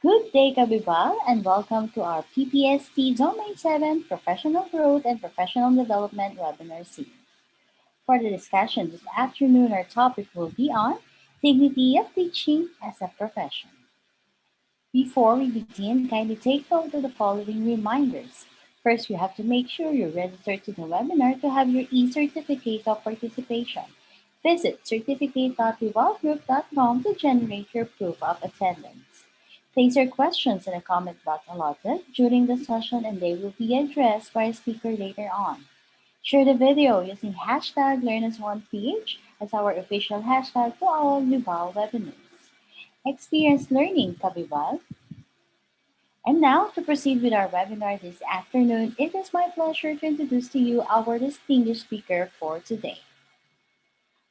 Good day, Kabibal, and welcome to our PPST Domain 7 Professional Growth and Professional Development webinar series. For the discussion this afternoon, our topic will be on dignity of teaching as a profession. Before we begin, kindly take note of the following reminders. First, you have to make sure you're registered to the webinar to have your e-certificate of participation. Visit certificate.vivalgroup.com to generate your proof of attendance. Place your questions in the comment box allotted during the session and they will be addressed by a speaker later on. Share the video using hashtag LearnAsOnePH as our official hashtag to all Vival webinars. Experience learning, Kabibal. And now, to proceed with our webinar this afternoon, it is my pleasure to introduce to you our distinguished speaker for today.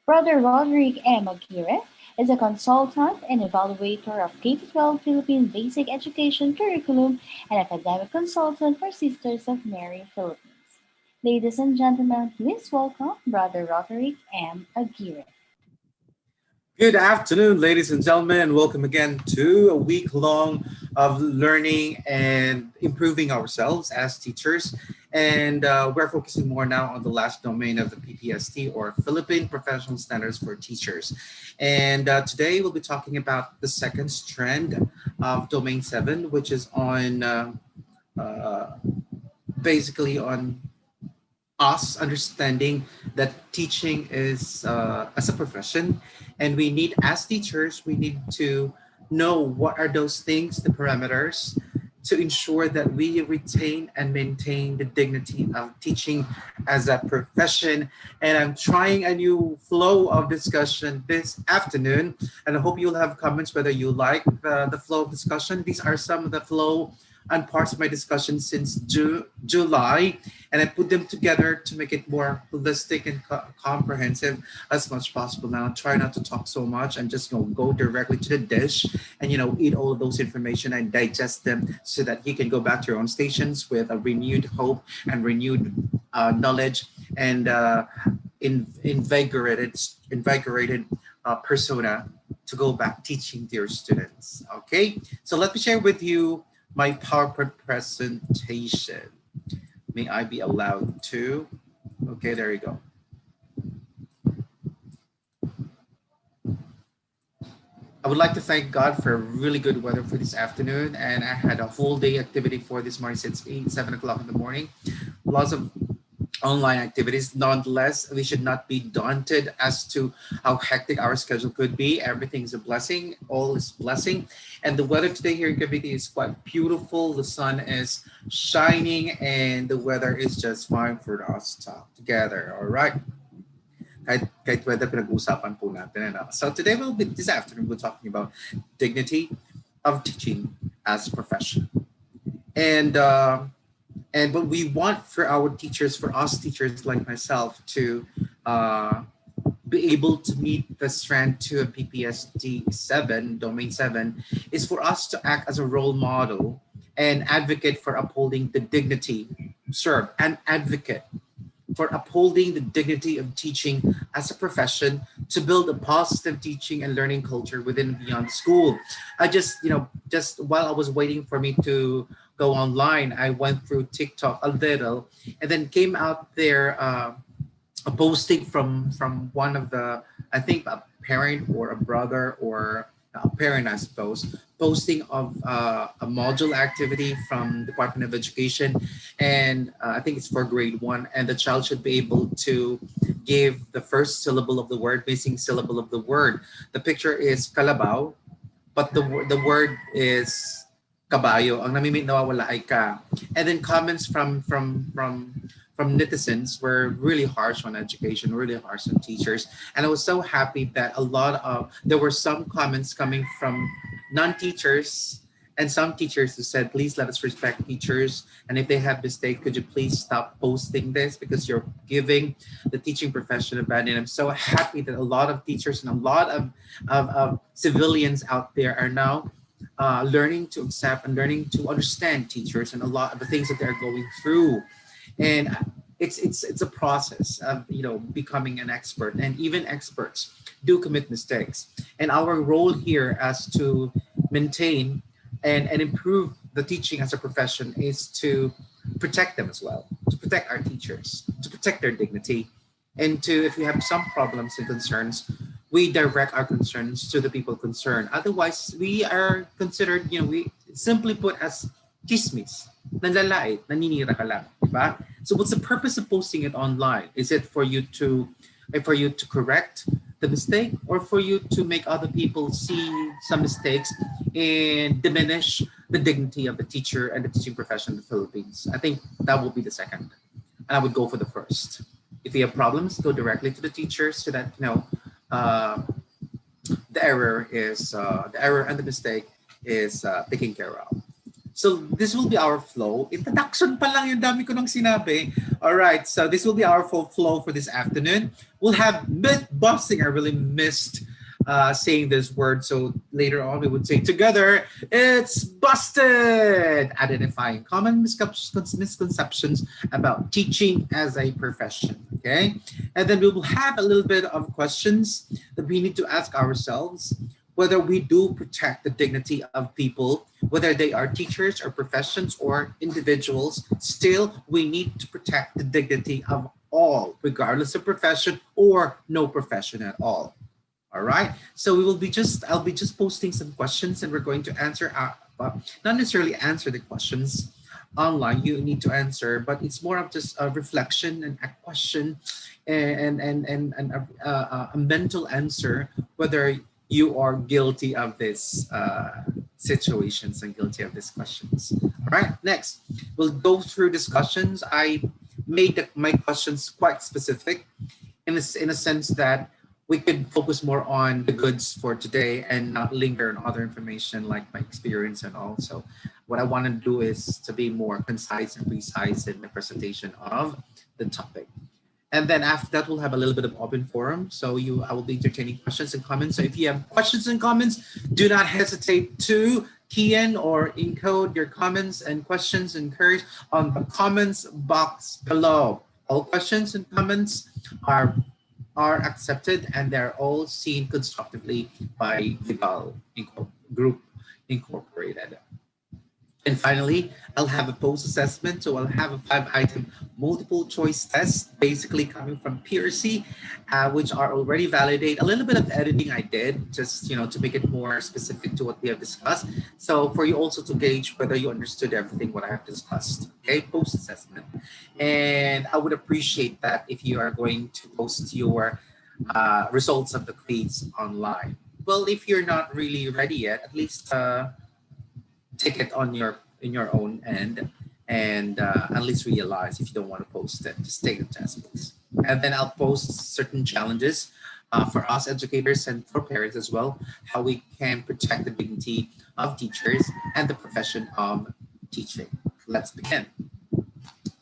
Brother Roderick M. Aguirre is a consultant and evaluator of K-12 Philippine Basic Education Curriculum and academic consultant for Sisters of Mary Philippines. Ladies and gentlemen, please welcome Brother Roderick M. Aguirre. Good afternoon, ladies and gentlemen. Welcome again to a week long of learning and improving ourselves as teachers. And we're focusing more now on the last domain of the PPST, or Philippine Professional Standards for Teachers. And today we'll be talking about the second strand of Domain 7, which is on basically on us understanding that teaching is as a profession, and we need, as teachers, we need to know what are those things, the parameters, to ensure that we retain and maintain the dignity of teaching as a profession. And I'm trying a new flow of discussion this afternoon, and I hope you'll have comments whether you like the flow of discussion. These are some of the flow and parts of my discussion since July, and I put them together to make it more holistic and comprehensive as much as possible. Now, try not to talk so much and just go directly to the dish and eat all of those information and digest them so that you can go back to your own stations with a renewed hope and renewed knowledge and invigorated persona to go back teaching to your students. Okay, so let me share with you my PowerPoint presentation. May I be allowed to? Okay, there you go. I would like to thank God for really good weather for this afternoon, and I had a whole day activity for this morning since 7 o'clock in the morning. Lots of online activities. Nonetheless, we should not be daunted as to how hectic our schedule could be. Everything is a blessing. All is blessing. And the weather today here in Cavite is quite beautiful. The sun is shining and the weather is just fine for us to talk together. All right. Kahit weather, pinag-usapan po natin. So today, this afternoon, we're talking about dignity of teaching as a profession. And what we want for our teachers, for us teachers like myself, to be able to meet the Strand 2 of PPST 7, Domain 7, is for us to act as a role model and advocate for upholding the dignity, serve and advocate for upholding the dignity of teaching as a profession, to build a positive teaching and learning culture within and beyond school. I just while I was waiting for me to go online, I went through TikTok a little and then came out there a posting from one of the, I think a parent or a brother or a parent, I suppose, posting of a module activity from Department of Education, and I think it's for grade 1, and the child should be able to give the first syllable of the word, missing syllable of the word. The picture is kalabaw, but the word is kabayo. Ang namimit nawawala ay ka. And then comments from netizens were really harsh on education, really harsh on teachers. And I was so happy that there were some comments coming from non-teachers and some teachers who said, please let us respect teachers. And if they have mistakes, could you please stop posting this because you're giving the teaching profession a bad name. I'm so happy that a lot of teachers and a lot of civilians out there are now learning to accept and learning to understand teachers and a lot of the things that they're going through. And it's a process of becoming an expert, and even experts do commit mistakes. And our role here as to maintain and improve the teaching as a profession is to protect them as well, to protect our teachers, to protect their dignity, and to, if we have some problems and concerns, we direct our concerns to the people concerned. Otherwise, we are considered, we simply put as chismis, nanlalait, naninira ka lang, diba? So what's the purpose of posting it online? Is it for you to correct the mistake, or for you to make other people see some mistakes and diminish the dignity of the teacher and the teaching profession in the Philippines? I think that will be the second. And I would go for the first. If you have problems, go directly to the teachers so that uh, the error and the mistake is taken care of. So this will be our flow. Introduction pa lang yung dami ko nang sinabi. All right, so this will be our full flow for this afternoon. We'll have myth busting. I really missed saying this word. So later on, we would say together, it's busted! Identifying common misconceptions about teaching as a profession. Okay? And then we will have a little bit of questions that we need to ask ourselves, whether we do protect the dignity of people, whether they are teachers or professions or individuals. Still, we need to protect the dignity of all, regardless of profession or no profession at all. All right. So I'll be just posting some questions, and we're going to answer, not necessarily answer the questions online. You need to answer, but it's more of just a reflection and a question, and a mental answer, whether you are guilty of this situations and guilty of these questions. All right. Next, we'll go through discussions. I made my questions quite specific in a sense that we could focus more on the goods for today and not linger on other information like my experience and all. So what I want to do is to be more concise and precise in my presentation of the topic. And then after that, we'll have a little bit of open forum. So I will be entertaining questions and comments. So if you have questions and comments, do not hesitate to key in or encode your comments and questions and queries on the comments box below. All questions and comments are accepted, and they're all seen constructively by Vigal Group Incorporated. And finally, I'll have a post-assessment. So I'll have a 5-item multiple choice test, basically coming from PRC, which are already validated. A little bit of editing I did, just to make it more specific to what we have discussed. So for you also to gauge whether you understood everything what I have discussed. Okay, post-assessment. And I would appreciate that if you are going to post your results of the quiz online. Well, if you're not really ready yet, at least take it on in your own end, and at least realize if you don't want to post it, just take the test, please. And then I'll post certain challenges for us educators and for parents as well, how we can protect the dignity of teachers and the profession of teaching. Let's begin.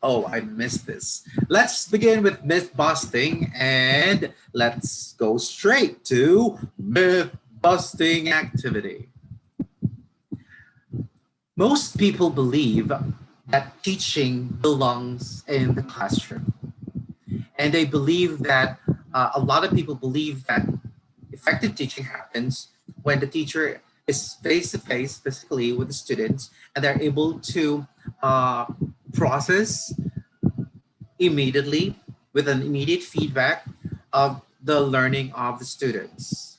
Oh, I missed this. Let's begin with myth busting, and let's go straight to myth busting activity. Most people believe that teaching belongs in the classroom. And they believe that, a lot of people believe that effective teaching happens when the teacher is face to face physically with the students, and they're able to process immediately with an immediate feedback of the learning of the students.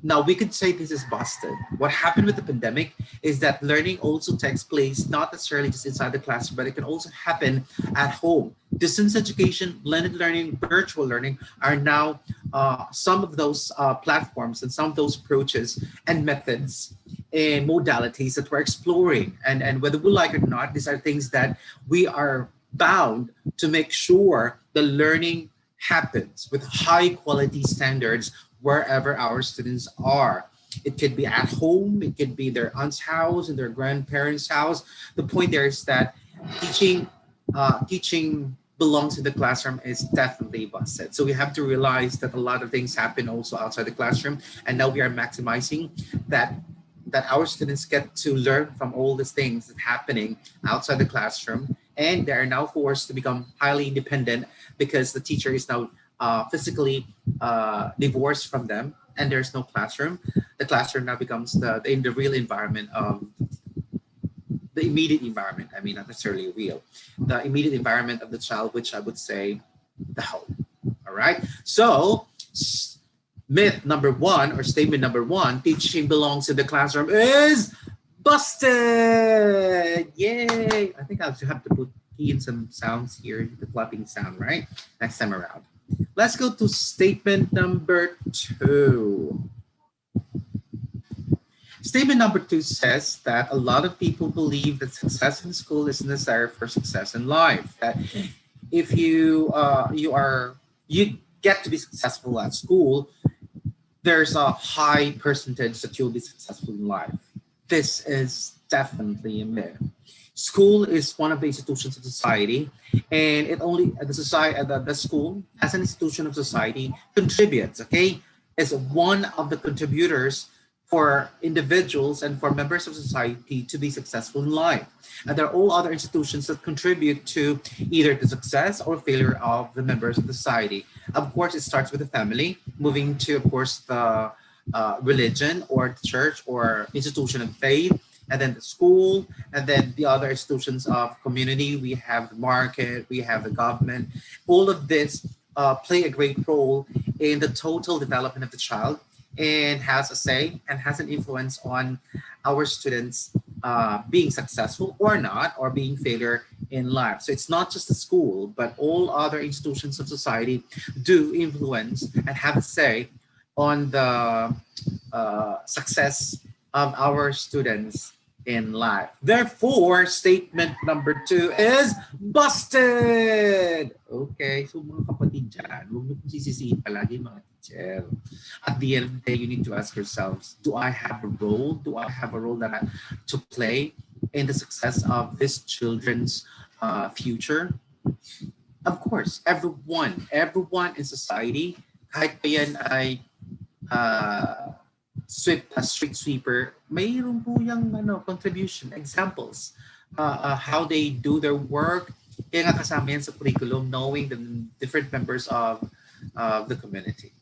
Now, we could say this is busted. What happened with the pandemic is that learning also takes place not necessarily just inside the classroom, but it can also happen at home. Distance education, blended learning, virtual learning are now some of those platforms and some of those approaches and methods and modalities that we're exploring. And whether we like it or not, these are things that we are bound to make sure the learning happens with high quality standards wherever our students are. It could be at home, it could be their aunt's house and their grandparents' house. The point there is that teaching belongs in the classroom is definitely busted. So we have to realize that a lot of things happen also outside the classroom, and now we are maximizing that our students get to learn from all these things that happening outside the classroom, and they are now forced to become highly independent because the teacher is now physically divorced from them, and there's no classroom. The classroom now becomes the real environment of the immediate environment. I mean, not necessarily real. The immediate environment of the child, which I would say the home. All right. So, myth number one or statement number one, teaching belongs in the classroom is busted. Yay. I think I'll have to put key in some sounds here, the clapping sound, right? Next time around. Let's go to statement number two. Statement number two says that a lot of people believe that success in school is necessary for success in life. That if you get to be successful at school, there's a high percentage that you'll be successful in life. This is definitely a myth. School is one of the institutions of society, and it only the society the school as an institution of society contributes. Okay, is one of the contributors for individuals and for members of society to be successful in life. And there are all other institutions that contribute to either the success or failure of the members of the society. Of course, it starts with the family, moving to, of course, the religion or the church or institution of faith, and then the school, and then the other institutions of community. We have the market, we have the government. All of this play a great role in the total development of the child and has a say and has an influence on our students being successful or not, or being failure in life. So it's not just the school, but all other institutions of society do influence and have a say on the success of our students in life. Therefore, statement number two is busted! Okay, so mga kapatid dyan, huwag niyo pong sisisihin palagi mga teacher. At the end of the day, you need to ask yourselves, do I have a role? Do I have a role to play in the success of this children's future? Of course, everyone in society, kahit pa yan ay street sweeper, mayroon po yung contribution, examples, how they do their work. Kaya nga kasama yan sa curriculum, knowing the different members of the community.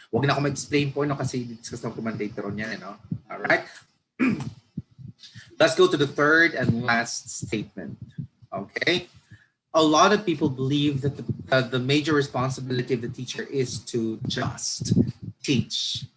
Huwag na ako mag-explain po, kasi discuss na po man later on yan. All right. Let's go to the third and last statement. Okay. A lot of people believe that the major responsibility of the teacher is to just teach.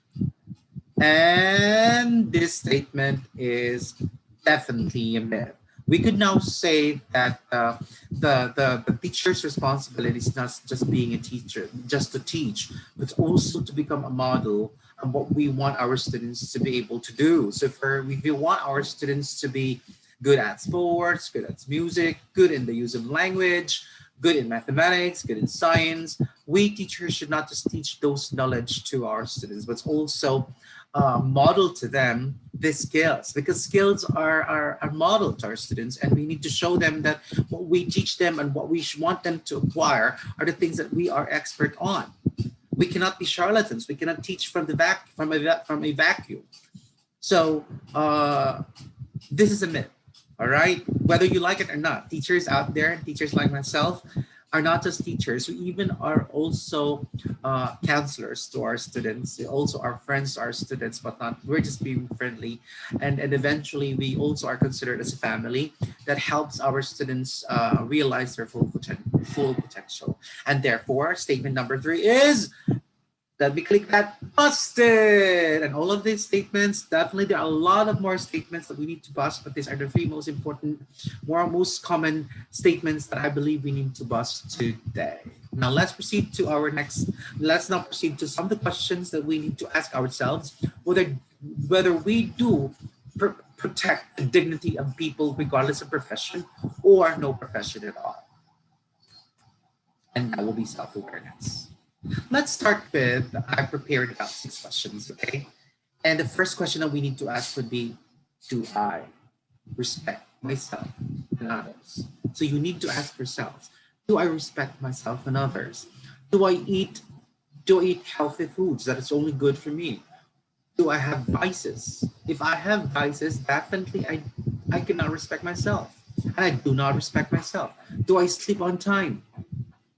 And this statement is definitely a myth. We could now say that the teacher's responsibility is not just being a teacher, just to teach, but also to become a model of what we want our students to be able to do. So if we want our students to be good at sports, good at music, good in the use of language, good in mathematics, good in science, we teachers should not just teach those knowledge to our students, but also model to them the skills, because skills are modeled to our students, and we need to show them that what we teach them and what we want them to acquire are the things that we are expert on. We cannot be charlatans. We cannot teach from a vacuum. So this is a myth. All right, whether you like it or not, teachers out there, teachers like myself, are not just teachers. We even are also counselors to our students. They also are friends to our students, but not. We're just being friendly, and eventually we also are considered as a family that helps our students realize their full potential. And therefore, statement number three is. Let me click that busted. And all of these statements, definitely there are a lot of more statements that we need to bust, but these are the three most important, most common statements that I believe we need to bust today. Now let's proceed to let's now proceed to some of the questions that we need to ask ourselves, whether we do protect the dignity of people regardless of profession or no profession at all. And that will be self-awareness. Let's start with, I prepared about 6 questions, okay? And the first question that we need to ask would be, do I respect myself and others? So you need to ask yourselves, do I respect myself and others? Do I eat healthy foods that is only good for me? Do I have vices? If I have vices, definitely I cannot respect myself. And I do not respect myself. Do I sleep on time?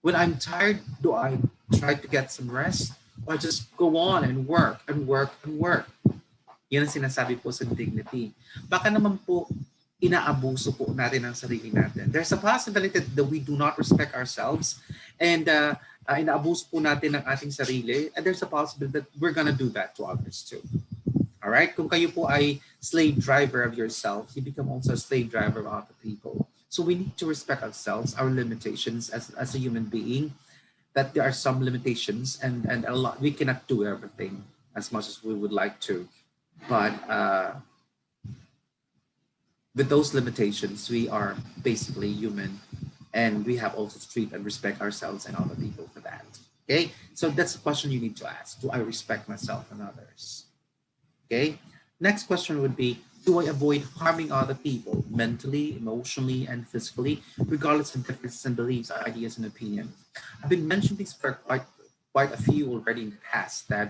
When I'm tired, do I try to get some rest, or just go on and work and work and work? Yan ang sinasabi po sa dignity. Baka naman po inaabuso po natin ang sarili natin. There's a possibility that we do not respect ourselves and inaabuso po natin ang ating sarili, and there's a possibility that we're gonna do that to others too. All right? Kung kayo po ay slave driver of yourself, you become also a slave driver of other people. So we need to respect ourselves, our limitations as a human being, that there are some limitations and a lot, we cannot do everything as much as we would like to. But with those limitations, we are basically human, and we have also to treat and respect ourselves and other people for that. Okay, so that's a question you need to ask. Do I respect myself and others? Okay, next question would be, do I avoid harming other people mentally, emotionally, and physically, regardless of differences in beliefs, ideas, and opinions? I've been mentioning this for quite a few already in the past, that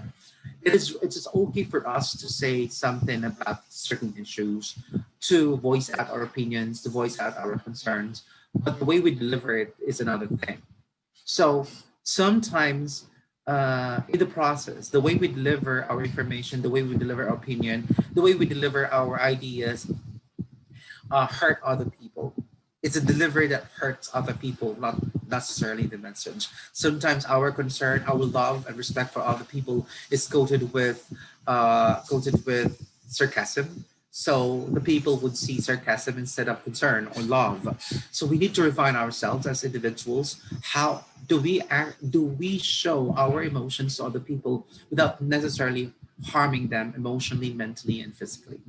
it's okay for us to say something about certain issues, to voice out our opinions, to voice out our concerns, but the way we deliver it is another thing. So sometimes in the process, the way we deliver our information, the way we deliver our opinion, the way we deliver our ideas hurt other people. It's a delivery that hurts other people, not necessarily the message. Sometimes our concern, our love and respect for other people is coated with sarcasm. So the people would see sarcasm instead of concern or love. So we need to refine ourselves as individuals. How do we act? Do we show our emotions to other people without necessarily harming them emotionally, mentally, and physically?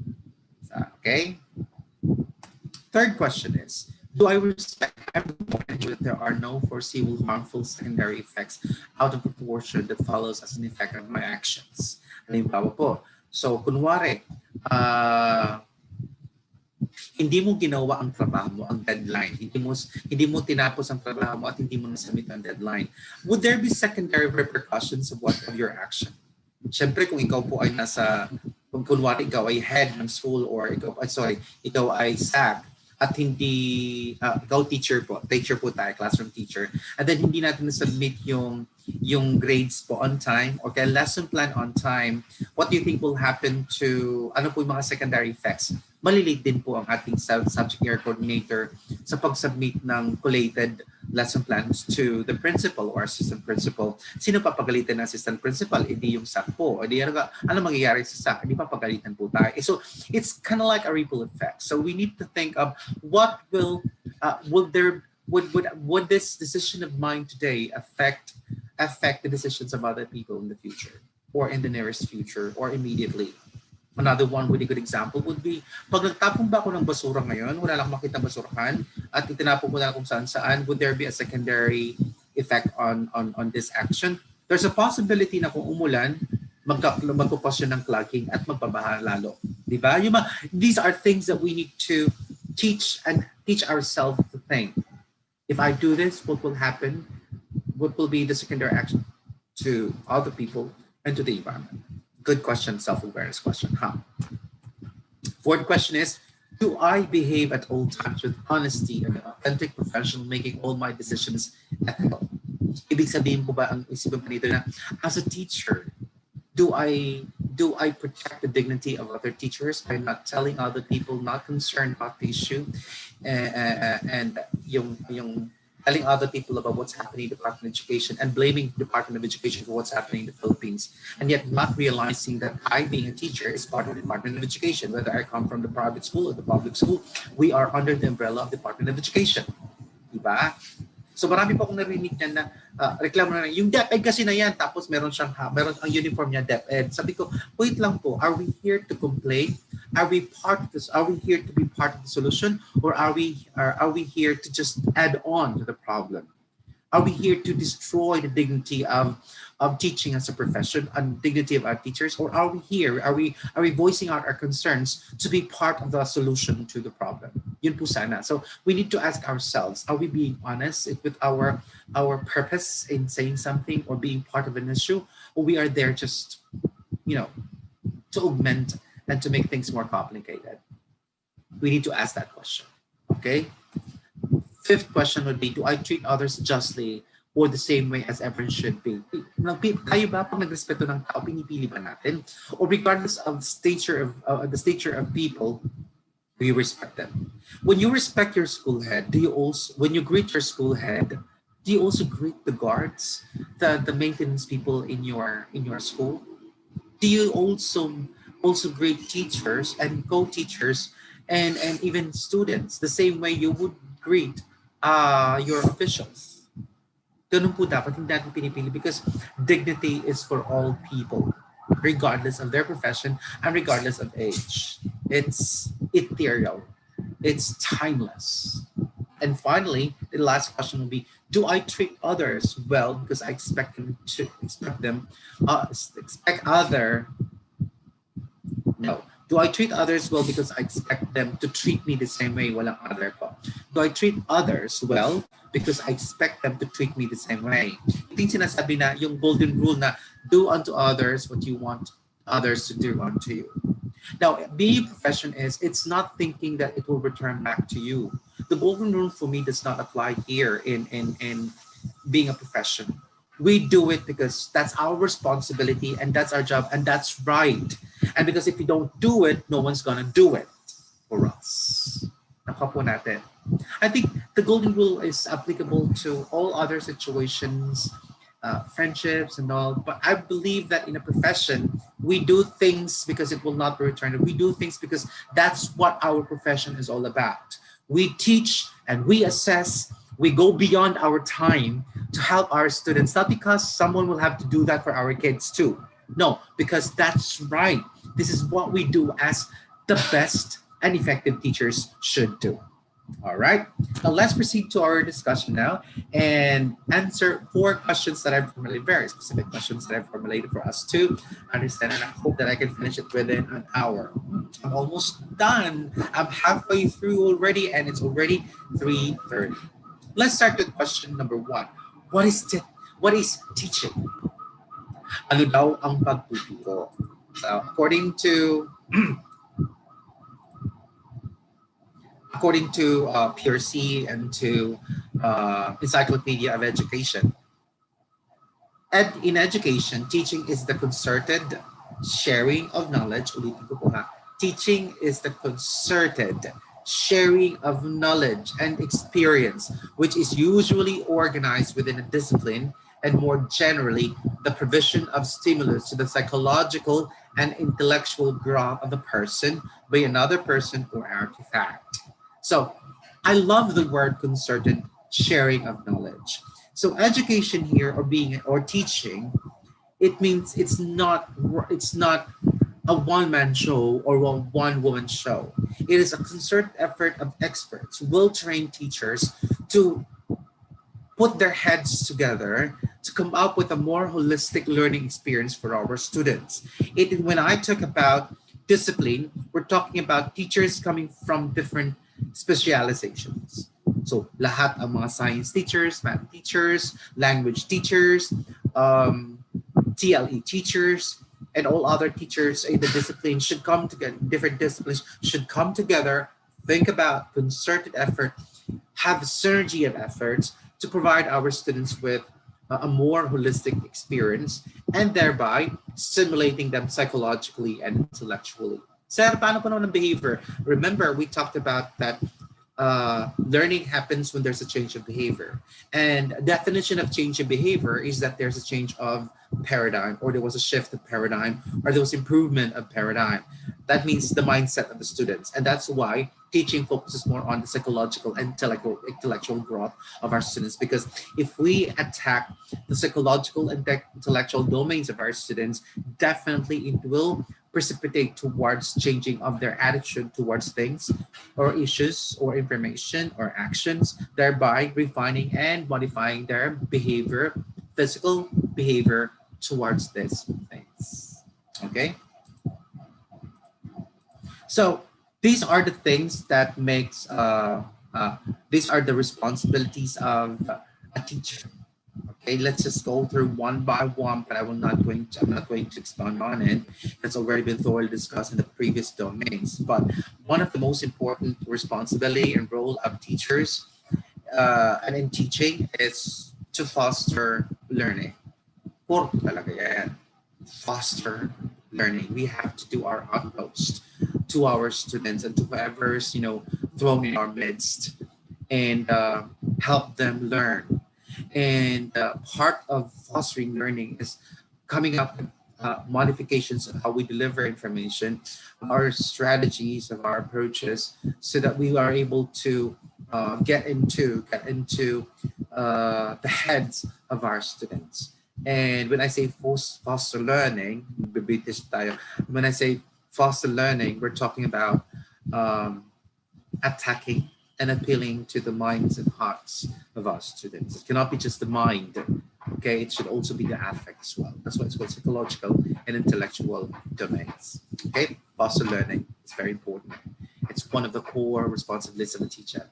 Okay. Third question is, do I respect everyone and ensure that there are no foreseeable harmful secondary effects out of proportion that follows as an effect of my actions? Halimbawa po, so kunwari, hindi mo ginawa ang trabaho mo, ang deadline. Hindi mo tinapos ang trabaho mo at hindi mo nasubmit ang deadline. Would there be secondary repercussions of your action? Siyempre, kung ikaw po ay kung kunwari ikaw ay head ng school or ikaw ay SAC at hindi, ikaw teacher po tayo, classroom teacher, and then hindi natin na-submit yung grades po on time or kaya lesson plan on time, what do you think will happen to, ano po yung mga secondary effects? Malilate din po ang ating subject area coordinator sa pag-submit ng collated lesson plans to the principal or assistant principal. Sino papagalitan ng assistant principal? Hindi yung SAC po. Ano mangyayari sa SAC? Hindi papagalitan po tayo. So it's kind of like a ripple effect. So we need to think of what would this decision of mine today affect the decisions of other people in the future or in the nearest future or immediately. Another one really good example would be, pag nagtapon ba ako ng basura ngayon, wala lang makita basurahan, at itinapon ko na kung saan, would there be a secondary effect on this action? There's a possibility na kung umulan, magkukos yun ng clogging at magbabaha lalo. Diba? These are things that we need to teach ourselves to think. If I do this, what will happen? What will be the secondary action to other people and to the environment? Good question, self-awareness question. Fourth question is, do I behave at all times with honesty and authentic professional, making all my decisions ethical? Ibig sabihin po ba ang isipin pa nito na, as a teacher, do I protect the dignity of other teachers by not telling other people not concerned about the issue and yung telling other people about what's happening in the Department of Education and blaming the Department of Education for what's happening in the Philippines, and yet not realizing that I, being a teacher, is part of the Department of Education. Whether I come from the private school or the public school, we are under the umbrella of the Department of Education. Diba? So marami pa akong narinig niyan na reklamo na yung DepEd kasi na yan, tapos meron ang uniform niya DepEd. Sabi ko, wait lang po, are we here to complain? Are we here to be part of the solution, or are we here to just add on to the problem? Are we here to destroy the dignity of teaching as a profession and dignity of our teachers, or are we voicing out our concerns to be part of the solution to the problem? Yun po sana. So we need to ask ourselves, are we being honest with our purpose in saying something or being part of an issue, or we are there just, to augment and to make things more complicated? We need to ask that question. Okay? Fifth question would be, do I treat others justly or the same way as everyone should be? Tayo ba pag nagrespeto ng tao, pinipili ba natin? Or regardless of the stature of people, Do you respect them? When you respect your school head, do you also, when you greet your school head, do you also greet the guards, the maintenance people in your school? Do you also greet teachers and co-teachers and even students the same way you would greet your officials? Ganun po dapat, hindi natin pinipili because dignity is for all people, regardless of their profession and regardless of age. It's ethereal. It's timeless. And finally, the last question will be: do I treat others well because I expect them expect other no. Do I treat others well because I expect them to treat me the same way? Walang other po. Do I treat others well because I expect them to treat me the same way? Ito yung sinasabi na yung golden rule na do unto others what you want others to do unto you. Now, being a profession is, it's not thinking that it will return back to you. The golden rule for me does not apply here in being a profession. We do it because that's our responsibility and that's our job and that's right. And because if we don't do it, no one's gonna do it for us. Nakuha po natin. I think the golden rule is applicable to all other situations, friendships and all. But I believe that in a profession, we do things because it will not be returned. We do things because that's what our profession is all about. We teach and we assess. We go beyond our time to help our students, not because someone will have to do that for our kids too. No, because that's right. This is what we do as the best and effective teachers should do. All right. Now let's proceed to our discussion now and answer four questions that I've formulated, very specific questions that I've formulated for us to understand. And I hope that I can finish it within an hour. I'm almost done. I'm halfway through already, and it's already 3:30. Let's start with question number one. What is teaching? Ano daw ang pagtuturo? So according to PRC and to Encyclopedia of Education. In education, teaching is the concerted sharing of knowledge. Ulitin ko po ha. Teaching is the concerted sharing of knowledge and experience, which is usually organized within a discipline, and more generally, the provision of stimulus to the psychological and intellectual growth of a person by another person or artifact. So I love the word concerted sharing of knowledge. So education here, or teaching, it means it's not a one-man show or one-woman show. It is a concerted effort of experts, well-trained teachers to put their heads together to come up with a more holistic learning experience for our students. When I talk about discipline, we're talking about teachers coming from different specializations. So lahat ang mga science teachers, math teachers, language teachers, TLE teachers, and all other teachers in the discipline should come together, different disciplines should come together, think about concerted effort, have a synergy of efforts to provide our students with a more holistic experience and thereby stimulating them psychologically and intellectually. Sir, paano po naman ang behavior? Remember, we talked about that learning happens when there's a change of behavior. And definition of change in behavior is that there's a change of paradigm, or there was a shift of paradigm, or there was improvement of paradigm. That means the mindset of the students. And that's why teaching focuses more on the psychological and intellectual growth of our students. Because if we attack the psychological and intellectual domains of our students, definitely it will precipitate towards changing of their attitude towards things or issues or information or actions, thereby refining and modifying their behavior, physical behavior towards these things. Okay? So these are the things that these are the responsibilities of a teacher. Okay, let's just go through one by one, but I'm not going to expand on it. That's already been thoroughly discussed in the previous domains. But one of the most important responsibility and role of teachers and in teaching is to foster learning. Puro talaga yan. Foster learning. We have to do our utmost to our students and to whoever's thrown in our midst, and help them learn. And part of fostering learning is coming up with modifications of how we deliver information, of our strategies, of our approaches, so that we are able to get into the heads of our students. And when I say foster learning, British tayo. When I say foster learning, we're talking about um, attacking and appealing to the minds and hearts of our students. It cannot be just the mind, okay? It should also be the affect as well. That's why it's called psychological and intellectual domains, okay? Foster learning is very important. It's one of the core responsibilities of a teacher.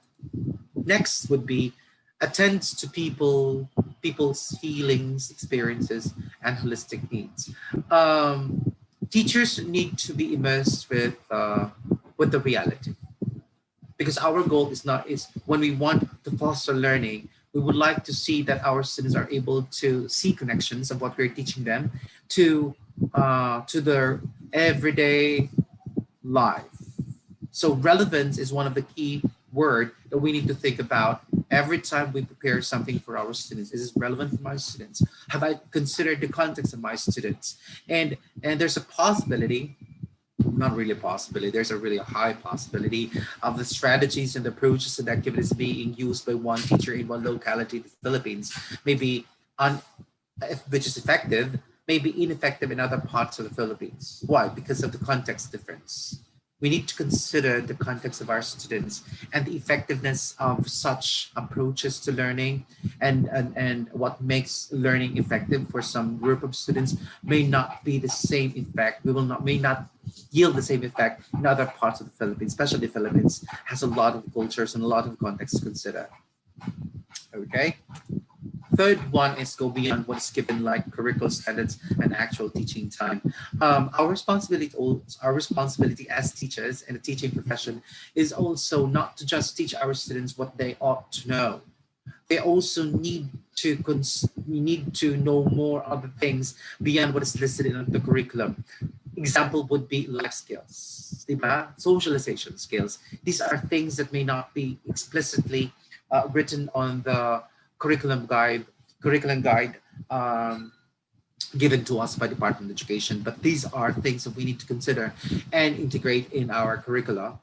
Next would be attend to people's feelings, experiences, and holistic needs. Um, Teachers need to be immersed with the reality, because our goal is when we want to foster learning, we would like to see that our students are able to see connections of what we're teaching them to their everyday life. So relevance is one of the key word that we need to think about every time we prepare something for our students. Is this relevant for my students? Have I considered the context of my students? And there's a possibility, not really a possibility, there's a really high possibility of the strategies and approaches and activities being used by one teacher in one locality, the Philippines, maybe un, which is effective, may be ineffective in other parts of the Philippines. Why? Because of the context difference. We need to consider the context of our students and the effectiveness of such approaches to learning, and what makes learning effective for some group of students may not be the same effect. We will not may not yield the same effect in other parts of the Philippines, especially the Philippines has a lot of cultures and a lot of contexts to consider. Okay. Third one is go beyond what's given, like curricular standards and actual teaching time. Our responsibility as teachers in the teaching profession is also not to just teach our students what they ought to know. They also need to know more other things beyond what is listed in the curriculum. Example would be life skills, diba? Socialization skills. These are things that may not be explicitly written on the curriculum guide, curriculum guide um, given to us by Department of Education. But these are things that we need to consider and integrate in our curricular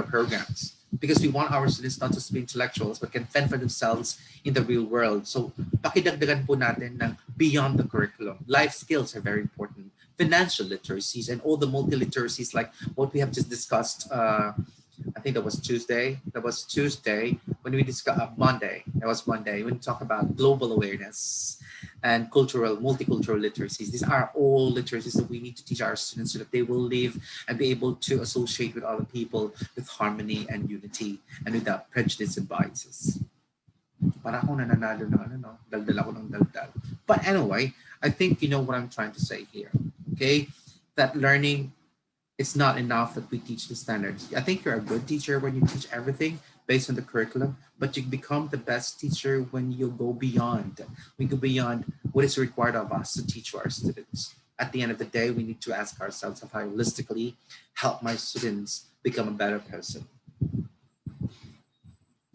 programs, because we want our students not just to be intellectuals but can fend for themselves in the real world. So pakidagdagan po natin ng beyond the curriculum. Life skills are very important. Financial literacies and all the multi-literacies like what we have just discussed. I think that was Tuesday. That was Tuesday when we discussed Monday. That was Monday when we talk about global awareness and multicultural literacies. These are all literacies that we need to teach our students so that they will live and be able to associate with other people with harmony and unity and without prejudice and biases. Para ako nananalo ng ano, no? Daldal ako ng daldal. But anyway, I think you know what I'm trying to say here. Okay? That learning, it's not enough that we teach the standards. I think you're a good teacher when you teach everything based on the curriculum, but you become the best teacher when you go beyond. We go beyond what is required of us to teach our students. At the end of the day, we need to ask ourselves how I holistically help my students become a better person.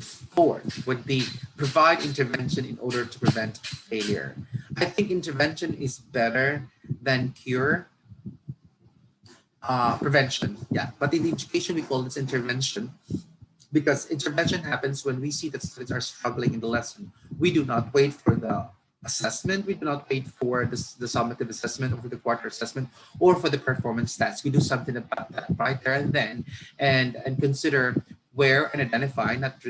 Fourth would be provide intervention in order to prevent failure. I think intervention is better than cure. Prevention, yeah. But in education, we call this intervention because intervention happens when we see that students are struggling in the lesson. We do not wait for the assessment. We do not wait for the summative assessment or for the quarter assessment or for the performance stats. We do something about that right there and then, and consider where and identify, not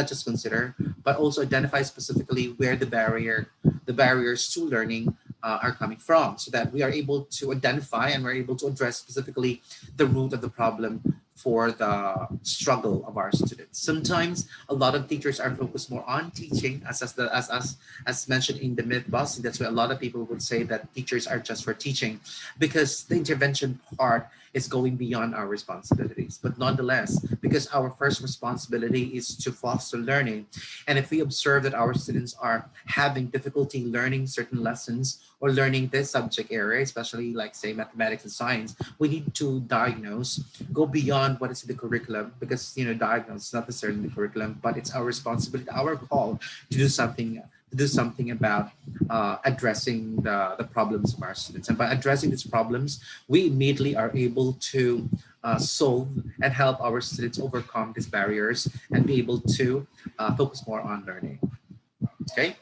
just consider, but also identify specifically where the barriers to learning are coming from, so that we are able to identify and we're able to address specifically the root of the problem for the struggle of our students. Sometimes a lot of teachers are focused more on teaching, as mentioned in the myth busting. That's why a lot of people would say that teachers are just for teaching, because the intervention part is going beyond our responsibilities. But nonetheless, because our first responsibility is to foster learning, and if we observe that our students are having difficulty learning certain lessons or learning this subject area, especially like say mathematics and science, we need to diagnose, go beyond what is in the curriculum, because diagnose is not necessarily the curriculum, but it's our responsibility, our call to do something, about addressing the problems of our students. And by addressing these problems, we immediately are able to solve and help our students overcome these barriers and be able to focus more on learning. Okay.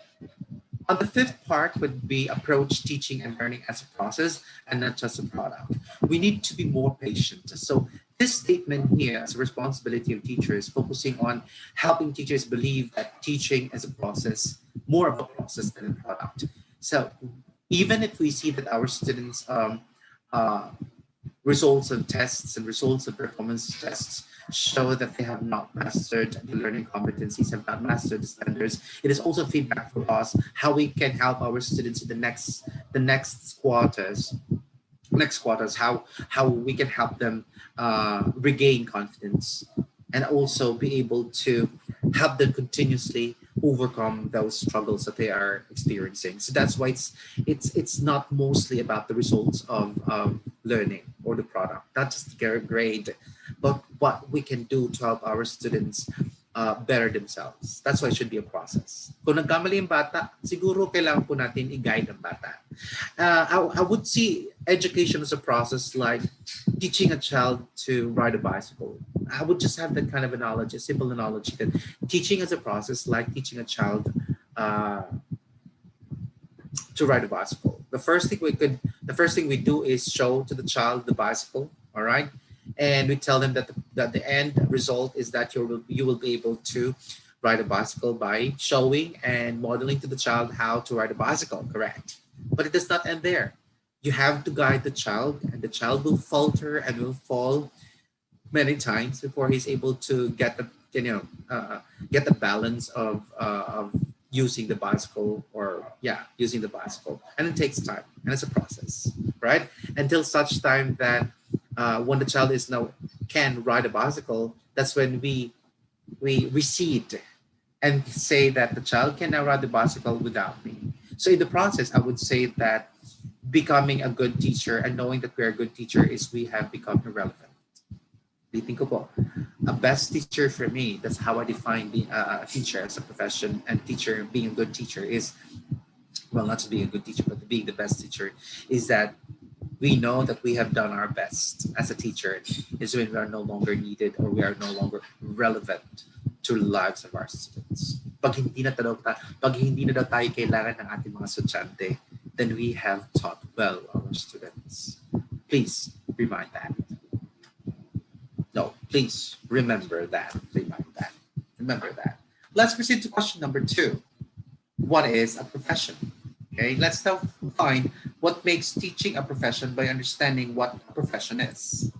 On the fifth part would be approach teaching and learning as a process and not just a product. We need to be more patient. So this statement here as a responsibility of teachers, focusing on helping teachers believe that teaching is a process, more of a process than a product. So even if we see that our students uh, results of tests and results of performance tests show that they have not mastered the learning competencies, have not mastered the standards. It is also feedback for us how we can help our students in the next quarters, how we can help them regain confidence and also be able to help them continuously overcome those struggles that they are experiencing. So that's why it's not mostly about the results of learning or the product, not just the grade, but what we can do to help our students better themselves. That's why it should be a process. Kung nagkamali yung bata, siguro kailangan po natin i-guide ang bata. I would see education as a process like teaching a child to ride a bicycle. I would just have that kind of analogy, a simple analogy that teaching as a process like teaching a child uh, to ride a bicycle. The first thing we do is show to the child the bicycle, all right? And we tell them that the end result is that you will be able to ride a bicycle by showing and modeling to the child how to ride a bicycle, correct? But it does not end there. You have to guide the child, and the child will falter and will fall many times before he's able to get the balance of using the bicycle, or using the bicycle. And it takes time, and it's a process, right? Until such time that when the child is now can ride a bicycle, that's when we recede and say that the child can now ride the bicycle without me. So in the process, I would say that becoming a good teacher and knowing that we're a good teacher is we have become irrelevant. Ulitin ko po, a best teacher for me, that's how I define being a teacher as a profession, and teacher, being a good teacher is, well, not just being a good teacher, but being the best teacher is that we know that we have done our best as a teacher is when we are no longer needed or we are no longer relevant to the lives of our students. Pag hindi na daw tayo kailangan ng ating mga estudyante, then we have taught well our students. Please remind that. No, please remember that. Remember that. Let's proceed to question number 2. What is a profession? Okay, let's now find what makes teaching a profession by understanding what a profession is.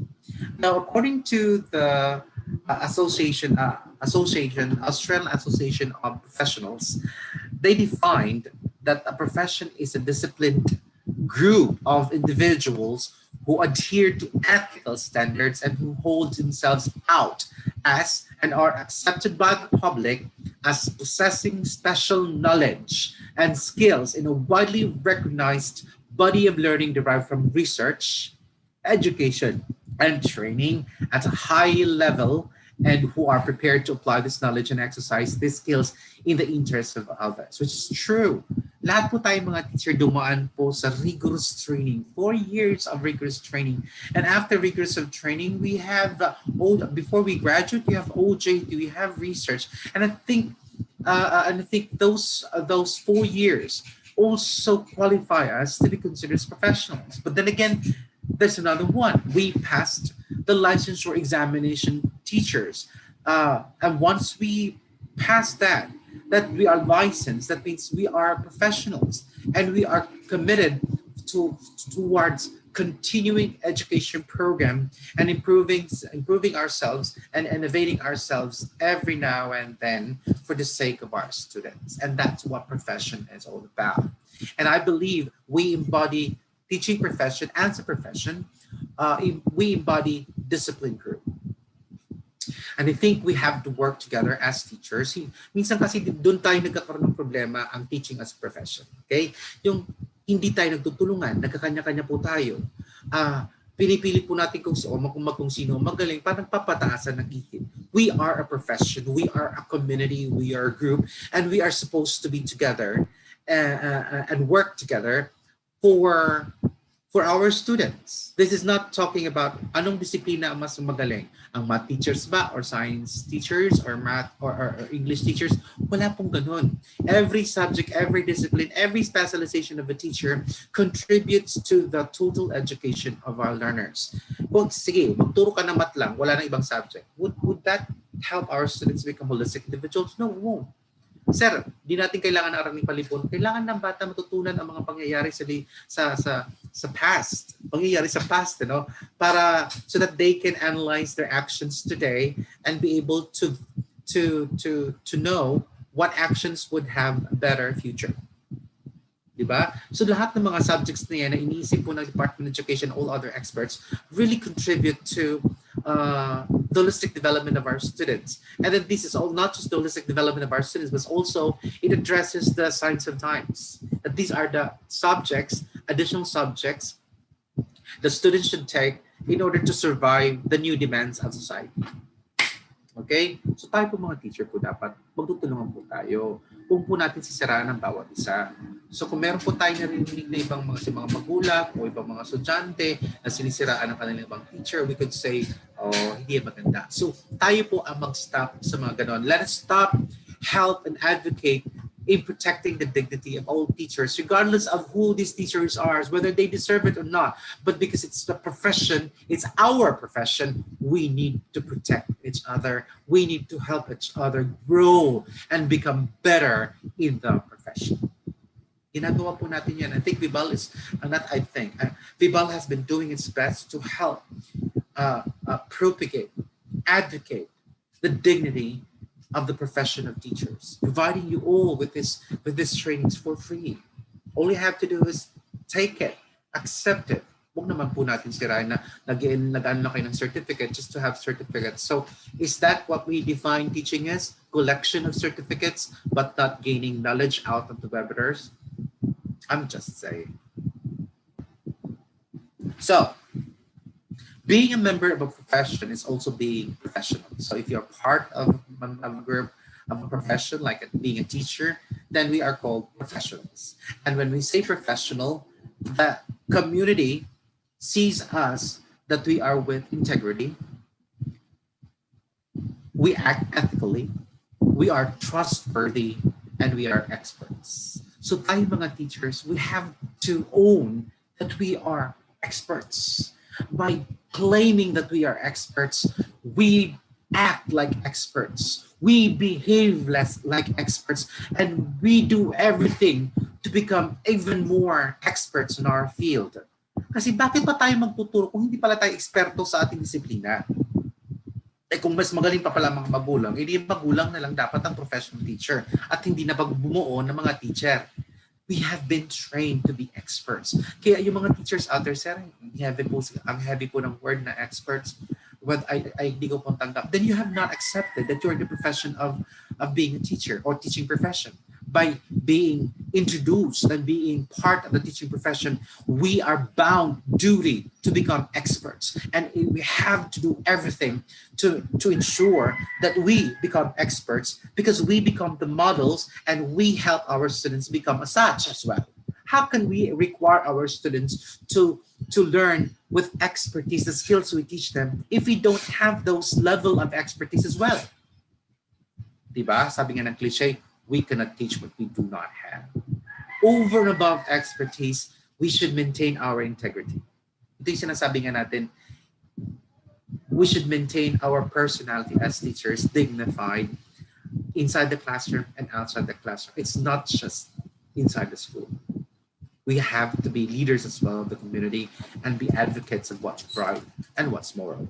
Now, according to the Australian Association of Professionals, they defined that a profession is a disciplined group of individuals who adhere to ethical standards and who hold themselves out as and are accepted by the public as possessing special knowledge and skills in a widely recognized body of learning derived from research, education, and training at a high level, and who are prepared to apply this knowledge and exercise these skills in the interest of others, which is true. Lahat po tayo mga teacher dumaan po sa rigorous training, 4 years of rigorous training. And after rigorous of training, we have before we graduate, we have OJT, we have research. And I think those 4 years also qualify us to be considered as professionals. But then again, there's another one. We passed the licensure examination teachers. And once we pass that we are licensed, that means we are professionals and we are committed towards continuing education program and improving ourselves and innovating ourselves every now and then for the sake of our students. And that's what profession is all about. And I believe we embody teaching profession as a profession, we embody discipline group. And I think we have to work together as teachers. Minsan kasi doon tayo nagkakaroon ng problema ang teaching as a profession. Okay? Yung hindi tayo nagtutulungan, nagkakanya-kanya po tayo. Pinipili po natin kung sino magaling, parang papataasan ng ihip. We are a profession, we are a community, we are a group, and we are supposed to be together and work together for our students. This is not talking about anong disiplina ang mas magaling. Ang math teachers ba or science teachers or math or English teachers? Wala pong ganun. Every subject, every discipline, every specialization of a teacher contributes to the total education of our learners. Kung sige, magturo ka ng math lang, wala nang ibang subject. Would that help our students become holistic individuals? No, it won't. Sir, di natin kailangan ng araming palipon. Kailangan ng bata matutunan ang mga pangyayari sa past. Pangyayari sa past, para so that they can analyze their actions today and be able to know what actions would have a better future. Diba? So lahat ng mga subjects na yan na iniisip po ng Department of Education, all other experts, really contribute to the holistic development of our students. And then this is all not just the holistic development of our students, but also it addresses the signs of times. That these are the subjects, additional subjects, the students should take in order to survive the new demands of society. Okay? So tayo po mga teacher po dapat magtutulungan po tayo. Kung po natin sisiraan ang bawat isa. So kung meron po tayo narinig na ibang mga magulang o ibang mga estudyante na sinisiraan ng kanilang ibang teacher, we could say, hindi maganda. So tayo po ang mag-stop sa mga ganon. Let us stop, help, and advocate in protecting the dignity of all teachers, regardless of who these teachers are, whether they deserve it or not. But because it's the profession, it's our profession, we need to protect each other. We need to help each other grow and become better in the profession. Ginagawa po natin yan. I think Vibal has been doing its best to help propagate, advocate the dignity of the profession of teachers, providing you all with this trainings for free. All you have to do is take it, accept it. Huwag naman po natin sirain na nag-ano kayo ng certificate just to have certificates. So is that what we define teaching as? Collection of certificates, but not gaining knowledge out of the webinars? I'm just saying. So, being a member of a profession is also being professional. So if you're part of a group of a profession, like being a teacher, then we are called professionals. And when we say professional, the community sees us that we are with integrity, we act ethically, we are trustworthy, and we are experts. So tayo mga teachers, we have to own that we are experts. By claiming that we are experts, we act like experts, we behave like experts, and we do everything to become even more experts in our field. Kasi bakit pa tayo magtuturo kung hindi pala tayo eksperto sa ating disiplina? Kung mas magaling pa pala mga magulang, hindi magulang na lang dapat ang professional teacher at hindi na pagbumuo ng mga teacher. We have been trained to be experts. Kaya yung mga teachers out there, sir, ang heavy po ng word na experts, what I hindi ko pong tanggap, then you have not accepted that you're in the profession of being a teacher or teaching profession. By being introduced and being part of the teaching profession, we are bound duty to become experts. And we have to do everything to ensure that we become experts, because we become the models and we help our students become as such as well. How can we require our students to learn with expertise, the skills we teach them, if we don't have those level of expertise as well? Diba? Sabi nga ng cliche, we cannot teach what we do not have. Over and above expertise, we should maintain our integrity. Ito yung sinasabi nga natin, we should maintain our personality as teachers, dignified, inside the classroom and outside the classroom. It's not just inside the school. We have to be leaders as well of the community and be advocates of what's right and what's moral.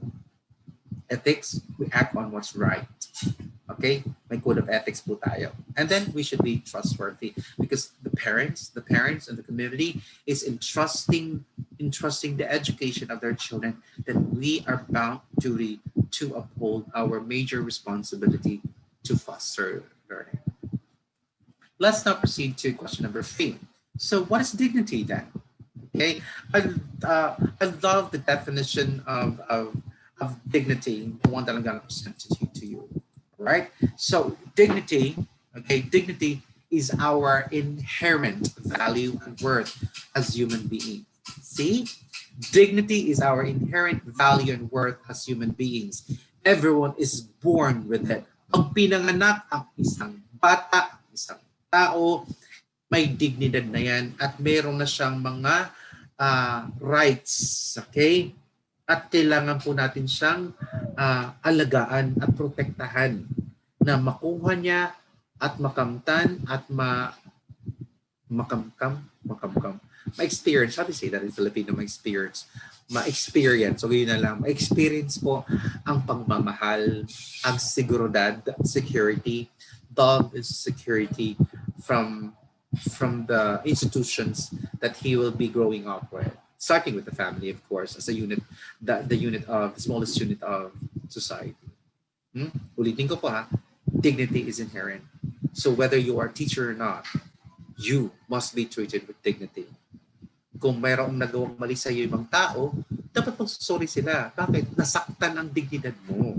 Ethics, we act on what's right. Okay? May code of ethics po tayo. And then we should be trustworthy, because the parents and the community is entrusting entrusting the education of their children, then we are bound duty to uphold our major responsibility to foster learning. Let's now proceed to question number 3. So what is dignity then? Okay, I love the definition of dignity, the one that I'm going to present to you. Right? So dignity, okay, dignity is our inherent value and worth as human beings. See? Dignity is our inherent value and worth as human beings. Everyone is born with it. Pag pinanganak ang isang bata, isang tao, may dignidad na yan at meron na siyang mga rights. Okay? At kailangan po natin siyang alagaan at protektahan na makuha niya at makamtan at ma-experience. How do you say that in Filipino? Ma-experience. So, yun na lang. Ma-experience po ang pagmamahal, ang seguridad, security. Dog is security from the institutions that he will be growing up with. Starting with the family, of course, as a unit, the unit of the smallest unit of society. Ulitin ko po ha, dignity is inherent. So whether you are a teacher or not, you must be treated with dignity. Kung mayroong nagawang mali sa iyo ibang tao, dapat magsorry sila. Bakit? Nasaktan ang dignidad mo.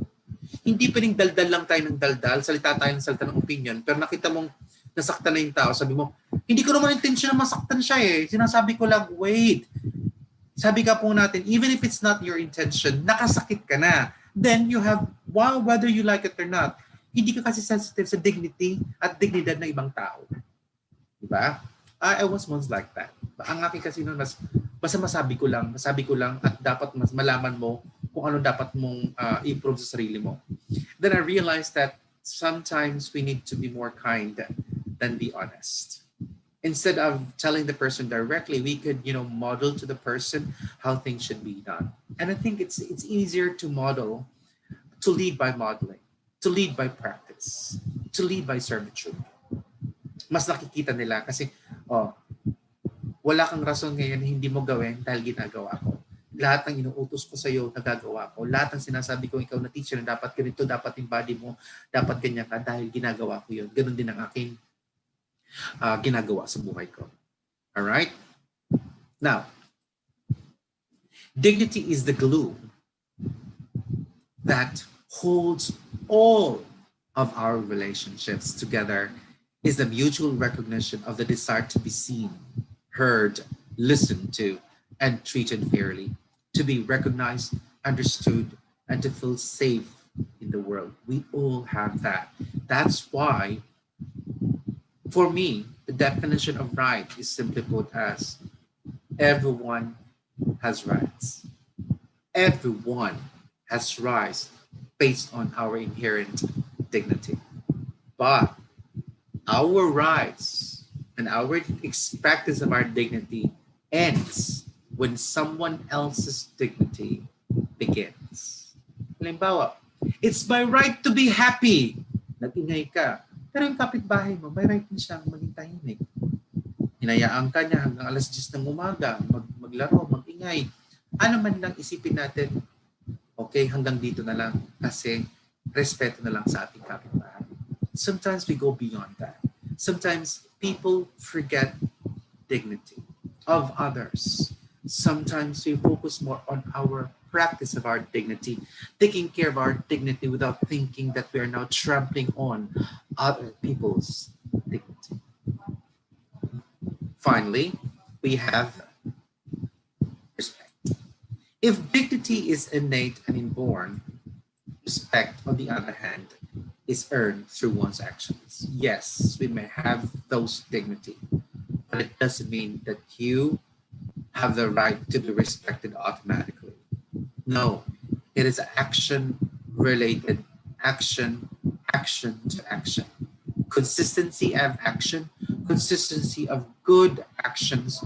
Hindi pwedeng daldal lang tayo ng daldal, salita tayo ng salita ng opinion, pero nakita mong nasaktan na yung tao, sabi mo, hindi ko naman intention na masaktan siya eh. Sinasabi ko lang, wait. Sabi ka po natin, even if it's not your intention, nakasakit ka na. Then you have, whether you like it or not, hindi ka kasi sensitive sa dignity at dignidad ng ibang tao. Diba? I was once like that. Ang akin kasi noon, basta masabi ko lang at dapat mas malaman mo kung ano dapat mong improve sa sarili mo. Then I realized that sometimes we need to be more kind than be honest. Instead of telling the person directly, we could, model to the person how things should be done. And I think it's easier to model, to lead by modeling, to lead by practice, to lead by servitude. Mas nakikita nila kasi, wala kang rason ngayon hindi mo gawin dahil ginagawa ko. Lahat ng inuutos ko sa iyo, nagagawa ko. Lahat ng sinasabi ko, ikaw na teacher, na dapat ganito, dapat yung body mo, dapat ganyan ka dahil ginagawa ko yun. Ganun din ang aking ginagawa sa buhay ko. Alright? Now, dignity is the glue that holds all of our relationships together, is the mutual recognition of the desire to be seen, heard, listened to, and treated fairly, to be recognized, understood, and to feel safe in the world. We all have that. That's why, for me, the definition of right is simply put as everyone has rights. Everyone has rights based on our inherent dignity. But our rights and our practice of our dignity ends when someone else's dignity begins. Halimbawa, it's my right to be happy. Nag-ingay ka. Pero yung kapitbahay mo, may right din siyang maging tahimik. Hinayaan ka niya hanggang alas 10 ng umaga, maglaro, mag-ingay. Ano man lang isipin natin, okay, hanggang dito na lang kasi respeto na lang sa ating kapitbahay. Sometimes we go beyond that. Sometimes people forget dignity of others. Sometimes we focus more on our practice of our dignity, taking care of our dignity without thinking that we are now trampling on other people's dignity. Finally, we have respect. If dignity is innate and inborn, respect, on the other hand, is earned through one's actions. Yes, we may have those dignity, but it doesn't mean that you have the right to be respected automatically. No, it is action-related, action to action. Consistency of action, consistency of good actions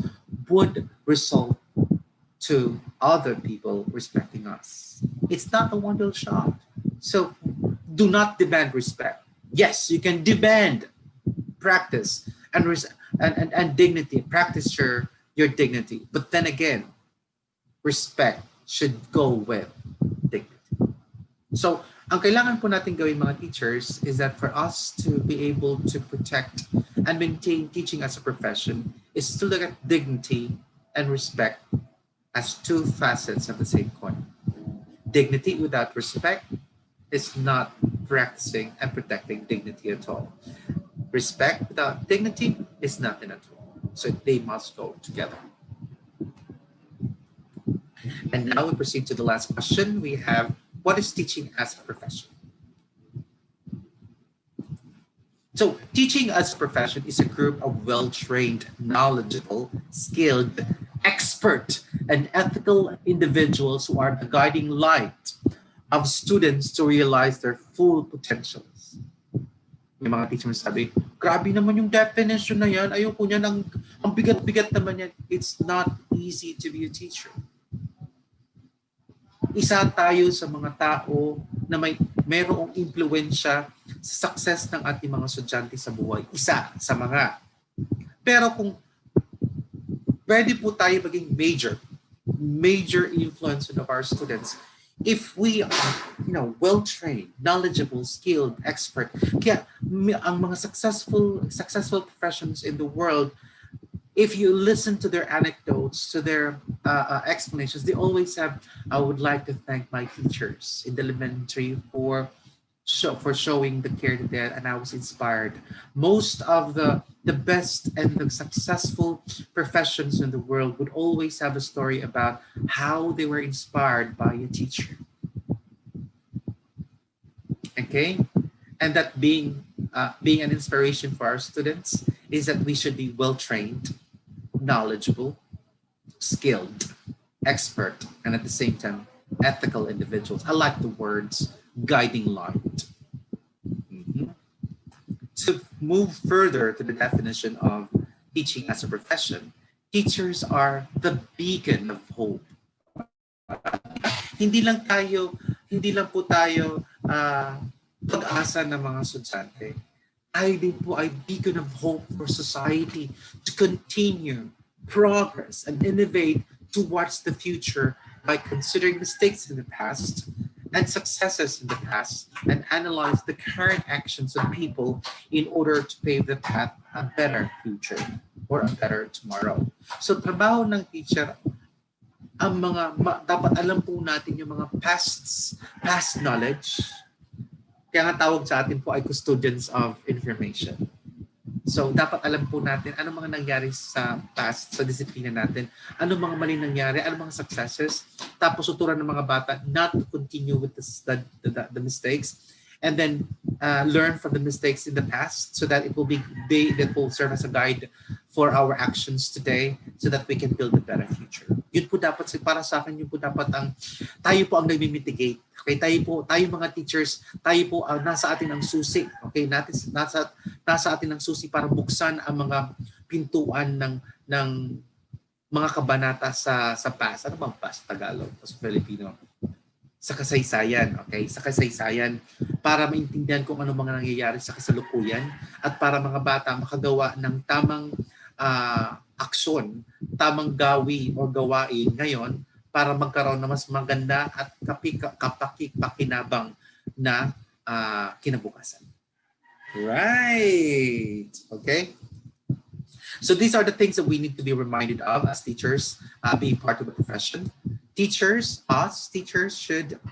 would result to other people respecting us. It's not a one-bill shot. So do not demand respect. Yes, you can demand practice and dignity, practice your dignity. But then again, respect should go with dignity. So, ang kailangan po natin gawin mga teachers is that for us to be able to protect and maintain teaching as a profession is to look at dignity and respect as two facets of the same coin. Dignity without respect is not practicing and protecting dignity at all. Respect without dignity is nothing at all. So they must go together. And now we proceed to the last question. We have, what is teaching as a profession? So teaching as a profession is a group of well-trained, knowledgeable, skilled, expert, and ethical individuals who are the guiding light of students to realize their full potentials. May mga teacher sabi, grabe naman yung definition na yan. Ayoko niyan, ang bigat-bigat naman yan. It's not easy to be a teacher. Isa tayo sa mga tao na mayroong impluwensya sa success ng ating mga estudyante sa buhay. Isa sa mga. Pero kung pwede po tayo maging major influence of our students if we are, well-trained, knowledgeable, skilled, expert. Kaya ang mga successful professions in the world, if you listen to their anecdotes, to their explanations, they always have, I would like to thank my teachers in the elementary for showing the care that they had, and I was inspired. Most of the best and the successful professions in the world would always have a story about how they were inspired by a teacher. Okay? And that being an inspiration for our students is that we should be well-trained, knowledgeable, skilled, expert, and at the same time, ethical individuals. I like the words guiding light. To move further to the definition of teaching as a profession, teachers are the beacon of hope. Hindi lang po tayo pag-asa ng mga estudyante. Tayo din po ay beacon of hope for society to continue progress and innovate towards the future by considering mistakes in the past and successes in the past and analyze the current actions of people in order to pave the path a better future or a better tomorrow. So trabaho ng teacher, ang dapat alam po natin yung mga past knowledge. Kaya nga tawag sa atin po ay custodians of information. So dapat alam po natin ano mga nangyari sa past, sa disiplina natin, ano mga mali nangyari, ano mga successes, tapos tuturuan ng mga bata not to continue with the mistakes, and then learn from the mistakes in the past so that it will serve as a guide for our actions today so that we can build a better future. Yun po dapat, para sa akin, yun po dapat tayo po ang nag-mitigate. Okay, tayo mga teachers, tayo po nasa atin ang susi. Okay, nasa atin ang susi para buksan ang mga pintuan ng mga kabanata sa past. Ano bang past Tagalog o sa Filipino? Sa kasaysayan, okay? Sa kasaysayan para maintindihan kung ano mga nangyayari sa kasalukuyan at para mga bata makagawa ng tamang aksyon, tamang gawi o gawain ngayon para magkaroon ng mas maganda at kapakipakinabang na kinabukasan. Right. Okay? So these are the things that we need to be reminded of as teachers, being part of the profession. Teachers should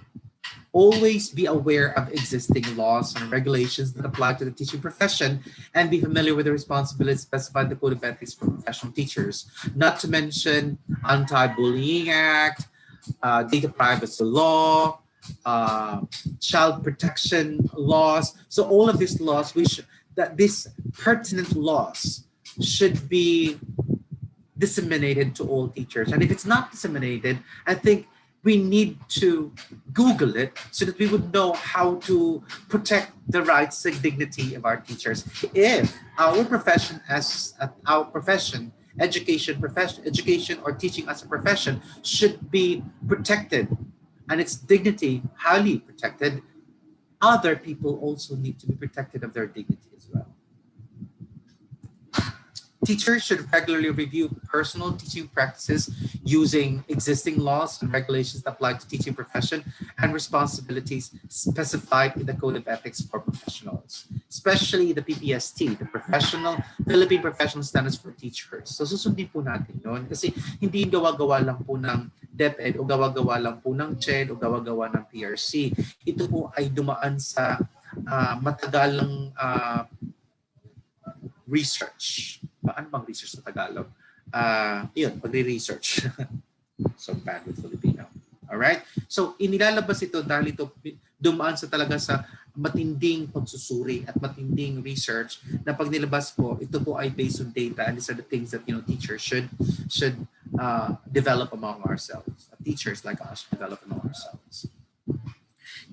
always be aware of existing laws and regulations that apply to the teaching profession and be familiar with the responsibilities specified in the Code of Ethics for professional teachers. Not to mention Anti-Bullying Act, Data Privacy Law, Child Protection Laws. So all of these laws, these pertinent laws should be disseminated to all teachers. And if it's not disseminated, I think we need to Google it so that we would know how to protect the rights and dignity of our teachers. If our profession education or teaching as a profession should be protected and its dignity highly protected, other people also need to be protected of their dignity as well. Teachers should regularly review personal teaching practices using existing laws and regulations that apply to teaching profession and responsibilities specified in the Code of Ethics for Professionals, especially the PPST, the Philippine Professional Standards for Teachers. So susundin po natin yun kasi hindi yung gawa-gawa lang po ng DepEd o gawa-gawa lang po ng CHED o gawa-gawa ng PRC. Ito po ay dumaan sa matagalang research. Ano bang research sa Tagalog? Yun, pagre-research. So bad with Filipino. Alright? So, inilalabas ito dahil ito dumaan sa talaga sa matinding pagsusuri at matinding research na pag nilabas po, ito po ay based on data and these are the things that teachers should develop among ourselves. Teachers like us should develop among ourselves.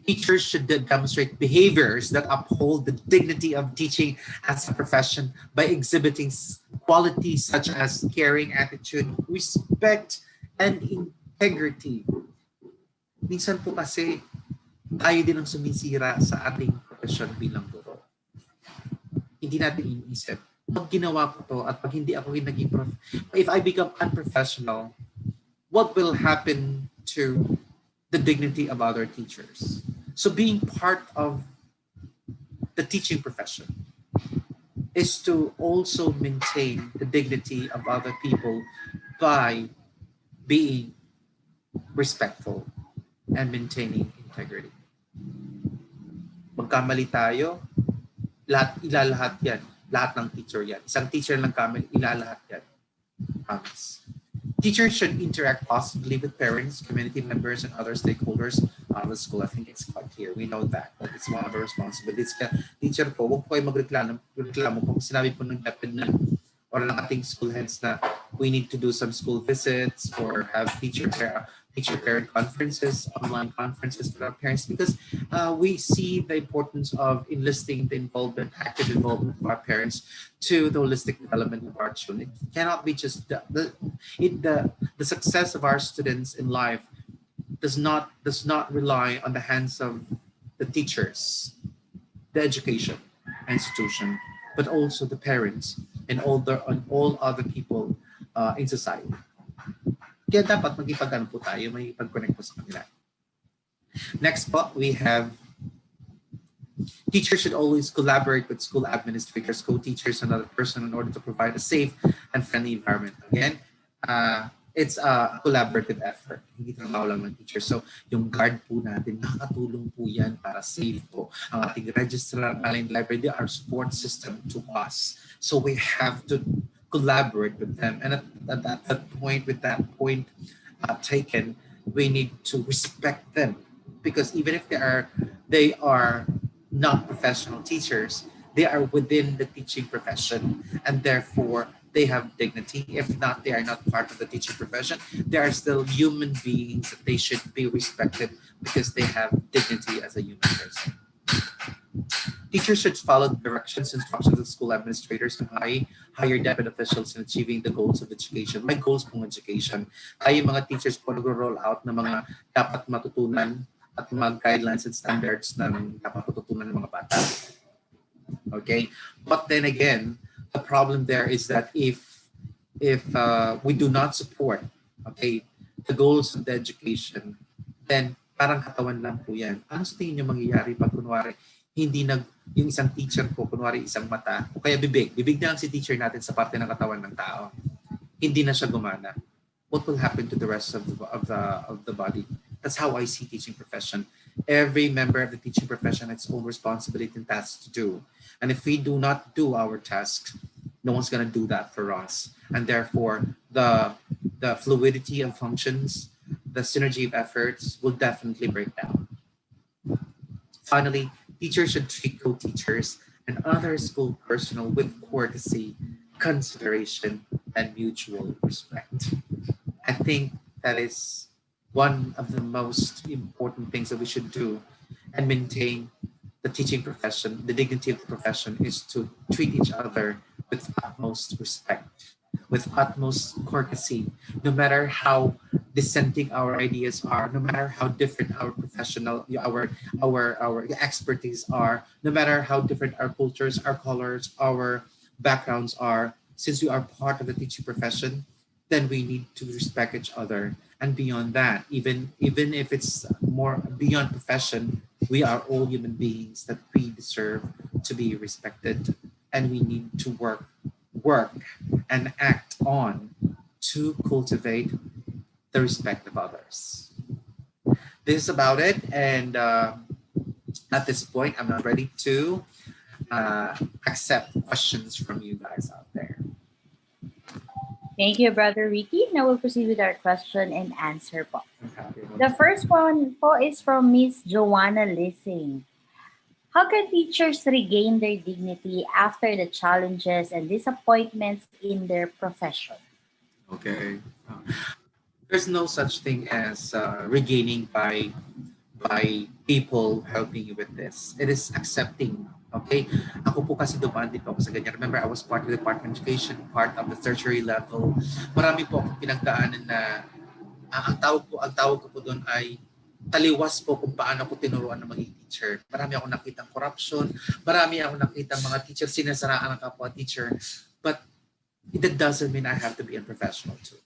Teachers should demonstrate behaviors that uphold the dignity of teaching as a profession by exhibiting qualities such as caring attitude, respect, and integrity. Minsan po kasi tayo din ang sumisira sa ating profession bilang guro. Hindi natin iniisip. Pag ginawa ko to at pag hindi ako naging if I become unprofessional, what will happen to the dignity of other teachers? So being part of the teaching profession is to also maintain the dignity of other people by being respectful and maintaining integrity. Magkamali tayo, ilalahat yan. Lahat ng teacher yan. Isang teacher lang kamali, ilalahat yan. Promise. Teachers should interact positively with parents, community members, and other stakeholders of the school. I think it's quite clear. We know that. It's one of our responsibilities. Kaya, teacher po, huwag po kayo magreklamo kung sinabi po ng DepEd na or ng ating school heads na we need to do some school visits or have teacher-parent conferences, online conferences for our parents, because we see the importance of enlisting the active involvement of our parents to the holistic development of our children. It cannot be just the success of our students in life does not rely on the hands of the teachers, the education institution, but also the parents and all other people in society. Kaya dapat magipag-ano po tayo, may pag-connect po sa kanila. Next po, we have teachers should always collaborate with school administrators, co-teachers, and other person in order to provide a safe and friendly environment. Again, it's a collaborative effort. Hindi trabaho lang ng teacher. So, yung guard po natin, nakatulong po yan para safe po. Ang ating registrar, online library, they are support system to us. So, we have to collaborate with them, and at that point, with that point taken, we need to respect them, because even if they are not professional teachers, they are within the teaching profession, and therefore they have dignity. If not, they are not part of the teaching profession. They are still human beings. They should be respected because they have dignity as a human person. Teachers should follow the directions and instructions of school administrators and higher DepEd officials in achieving the goals of education. May goals pong education. Tayo mga teachers po nag-roll out ng mga dapat matutunan at mga guidelines and standards na dapat matutunan ng mga bata. Okay? But then again, the problem there is that if we do not support, okay, the goals of the education, then parang katawan lang po yan. Ano sa tingin nyo mangyayari pag kunwari yung isang teacher po, kunwari isang mata, o kaya bibig na lang si teacher natin sa parte ng katawan ng tao, hindi na siya gumana. What will happen to the rest of the body? That's how I see teaching profession. Every member of the teaching profession has its own responsibility and tasks to do. And if we do not do our task, no one's going to do that for us. And therefore, the fluidity of functions, the synergy of efforts will definitely break down. Finally, teachers should treat co-teachers and other school personnel with courtesy, consideration, and mutual respect. I think that is one of the most important things that we should do and maintain the teaching profession, the dignity of the profession, is to treat each other with utmost respect, with utmost courtesy, no matter how dissenting our ideas are, no matter how different our our expertise are, no matter how different our cultures, our colors, our backgrounds are. since we are part of the teaching profession, then we need to respect each other. And beyond that, even if it's more beyond profession, we are all human beings that we deserve to be respected, and we need to work and act on to cultivate the respect of others. This is about it, and at this point, I'm not ready to uh, accept questions from you guys out there. Thank you, Brother Ricky. Now we'll proceed with our question and answer po. Okay. The first one po is from Miss Joanna Lissing. How can teachers regain their dignity after the challenges and disappointments in their profession? Okay. There's no such thing as regaining by people helping you with this. It is accepting. Okay? Ako po kasi dumaan din po ako sa ganyan. Remember, I was part of the Department of Education, part of the tertiary level. Marami po akong pinagdaanan na ang tawag ko po doon ay taliwas po kung paano ko tinuruan ng maging teacher. Marami akong nakitang corruption, marami akong nakitang mga teacher sinasaraan ng kapwa teacher. But that doesn't mean I have to be unprofessional too.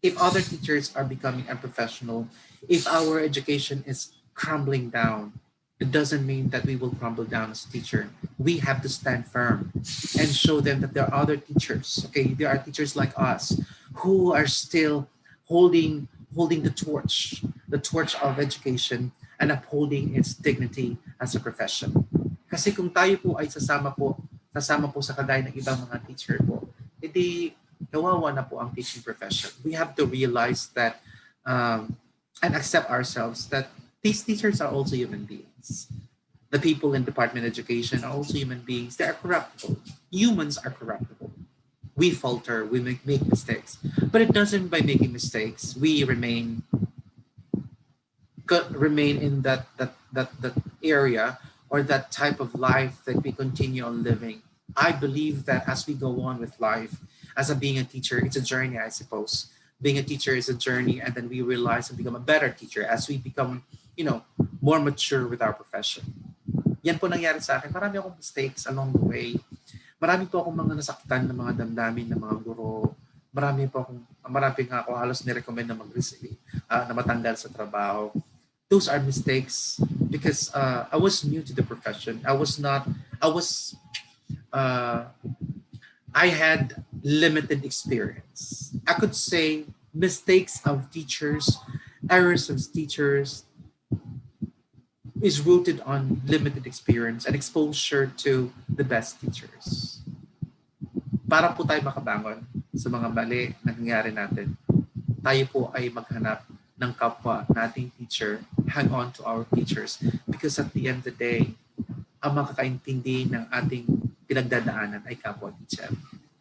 If other teachers are becoming unprofessional, if our education is crumbling down, it doesn't mean that we will crumble down as a teacher. We have to stand firm and show them that there are other teachers. Okay, there are teachers like us who are still holding the torch of education and upholding its dignity as a profession. Kasi kung tayo po ay sasama po sa kagaya ng ibang mga teacher po, edi kawawa na po ang teaching profession. We have to realize that and accept ourselves that these teachers are also human beings. The people in Department of Education are also human beings. They are corruptible. Humans are corruptible. We falter, we make mistakes. But it doesn't by making mistakes, we remain in that area or that type of life that we continue on living. I believe that as we go on with life, being a teacher, it's a journey, I suppose. Being a teacher is a journey, and then we realize and become a better teacher as we become, more mature with our profession. Yan po nangyari sa akin. Marami akong mistakes along the way. Marami po akong mga nasaktan na mga damdamin ng mga guro. Marami nga ako halos nirecommend na na matanggal sa trabaho. Those are mistakes because I was new to the profession. I had limited experience. I could say mistakes of teachers, errors of teachers is rooted on limited experience and exposure to the best teachers. Para po tayo makabangon sa mga mali na nangyari natin, tayo po ay maghanap ng kapwa nating teacher, hang on to our teachers, because at the end of the day, ang makakaintindi ng ating pinagdadaanan ay kapwa teacher.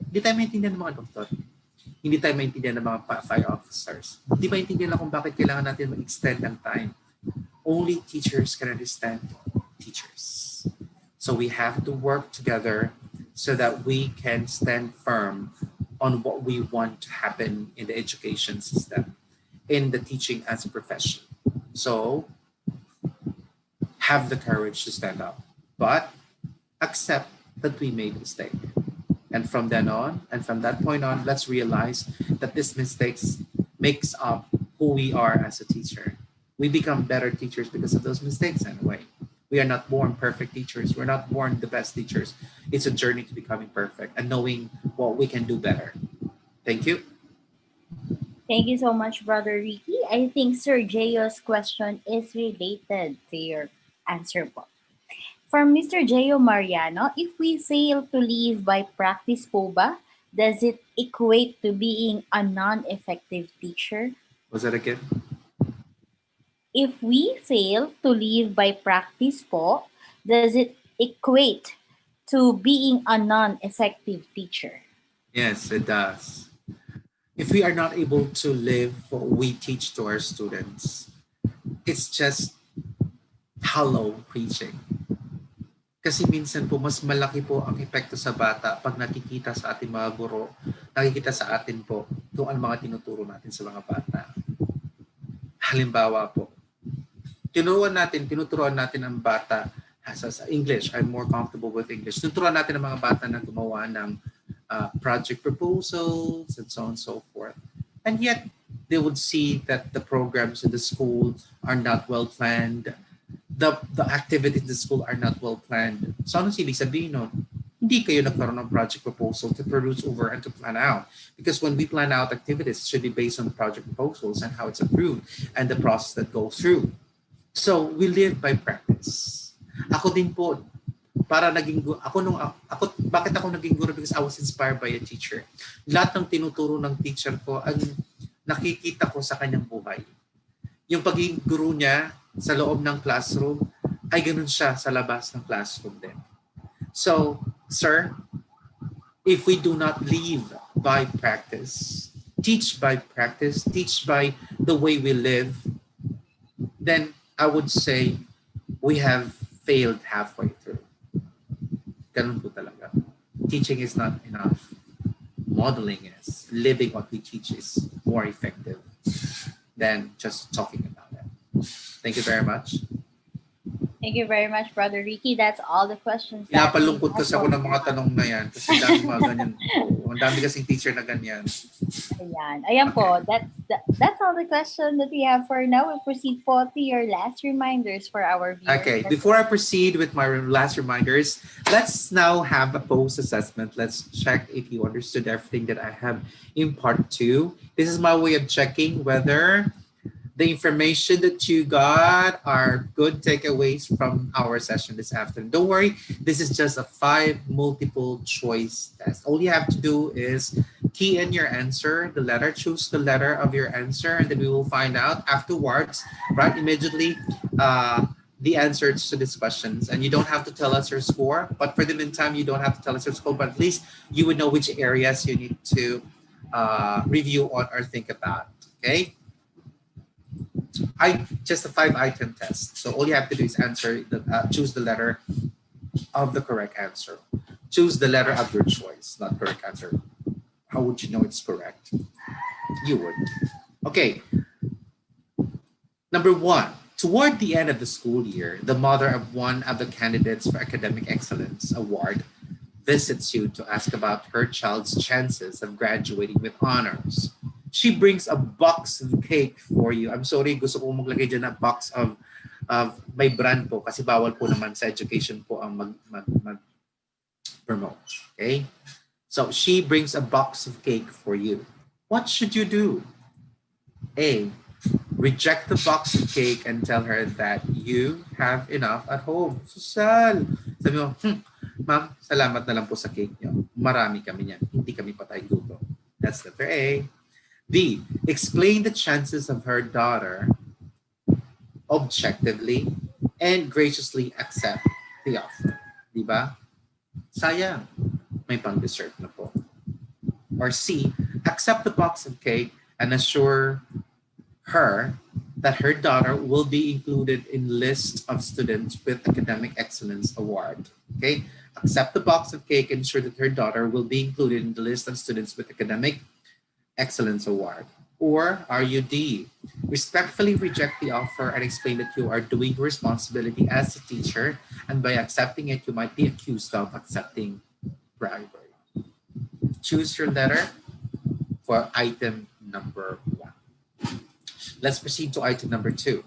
Hindi tayo maintindihan ng mga doktor. Hindi tayo maintindihan ng mga fire officers. Hindi maintindihan kung bakit kailangan natin mag-extend ng time. Only teachers can understand teachers. So we have to work together so that we can stand firm on what we want to happen in the education system, in the teaching as a profession. So have the courage to stand up, but accept that we made a mistake. And from then on, and from that point on, let's realize that these mistakes makes up who we are as a teacher. We become better teachers because of those mistakes anyway. We are not born perfect teachers. We're not born the best teachers. It's a journey to becoming perfect and knowing what we can do better. Thank you. Thank you so much, Brother Ricky. I think Sir Jayo's question is related to your answer po. From Mr. Jayo Mariano, if we fail to live by practice po ba, does it equate to being a non-effective teacher? Was that again? If we fail to live by practice po, does it equate to being a non-effective teacher? Yes, it does. If we are not able to live what we teach to our students, it's just hollow preaching. Kasi minsan po, mas malaki po ang epekto sa bata pag nakikita sa ating mga guro, nakikita sa atin po kung ano mga tinuturo natin sa mga bata. Halimbawa po, tinuturuan natin ang bata sa English. I'm more comfortable with English. Tinuturuan natin ang mga bata na gumawa ng project proposals, and so on and so forth. And yet, they would see that the programs in the school are not well planned. The activities in the school are not well planned. So ano ibig sabihin nun? Hindi kayo nagkaroon ng project proposal to produce over and to plan out. Because when we plan out activities, it should be based on project proposals and how it's approved and the process that goes through. So we live by practice. Ako din po, para naging ako nung ako bakit ako naging guro, because I was inspired by a teacher. Lahat ng tinuturo ng teacher ko ang nakikita ko sa kanyang buhay. Yung pagiging guro niya sa loob ng classroom ay ganun siya sa labas ng classroom din. So, sir, if we do not live by practice, teach by practice, teach by the way we live, then I would say we have failed halfway through. Ganun po talaga. Teaching is not enough. Modeling is. Living what we teach is more effective than just talking about it. Thank you very much. Thank you very much, Brother Ricky. That's all the questions that Pinapalungkot kasi ako ng mga tanong na yan kasi dami mga ganyan po. Ang dami kasing teacher na ganyan. Ayan po. That's all the questions that we have for now. We'll proceed po to your last reminders for our viewers. Okay, before I proceed with my last reminders, let's now have a post-assessment. Let's check if you understood everything that I have in part 2. This is my way of checking whether the information that you got are good takeaways from our session this afternoon. Don't worry, this is just a 5 multiple choice test. All you have to do is key in your answer, the letter, choose the letter of your answer, and then we will find out afterwards, right, immediately, the answers to these questions. And you don't have to tell us your score, but for the meantime, you don't have to tell us your score, but at least you would know which areas you need to review on or think about, okay? Just a 5-item test. So all you have to do is choose the letter of the correct answer. Choose the letter of your choice, not correct answer. How would you know it's correct? You would. Okay. Number 1, toward the end of the school year, the mother of one of the candidates for Academic Excellence Award visits you to ask about her child's chances of graduating with honors. She brings a box of cake for you. I'm sorry, gusto ko maglagay dyan na box of may brand po kasi bawal po naman sa education po ang mag-promote. Okay? So she brings a box of cake for you. What should you do? A, reject the box of cake and tell her that you have enough at home. Social. Sabi mo, ma'am, salamat na lang po sa cake niyo. Marami kami niyan. Hindi kami patay gutom. That's letter A. B, explain the chances of her daughter objectively and graciously accept the offer. Diba? Sayang, may pang-dessert na po. Or C, accept the box of cake and assure her that her daughter will be included in list of students with Academic Excellence Award. Okay? Accept the box of cake and ensure that her daughter will be included in the list of students with Academic Excellence Award. Or are you D, respectfully reject the offer and explain that you are doing your responsibility as a teacher, and by accepting it, you might be accused of accepting bribery. Choose your letter for item number 1. Let's proceed to item number 2.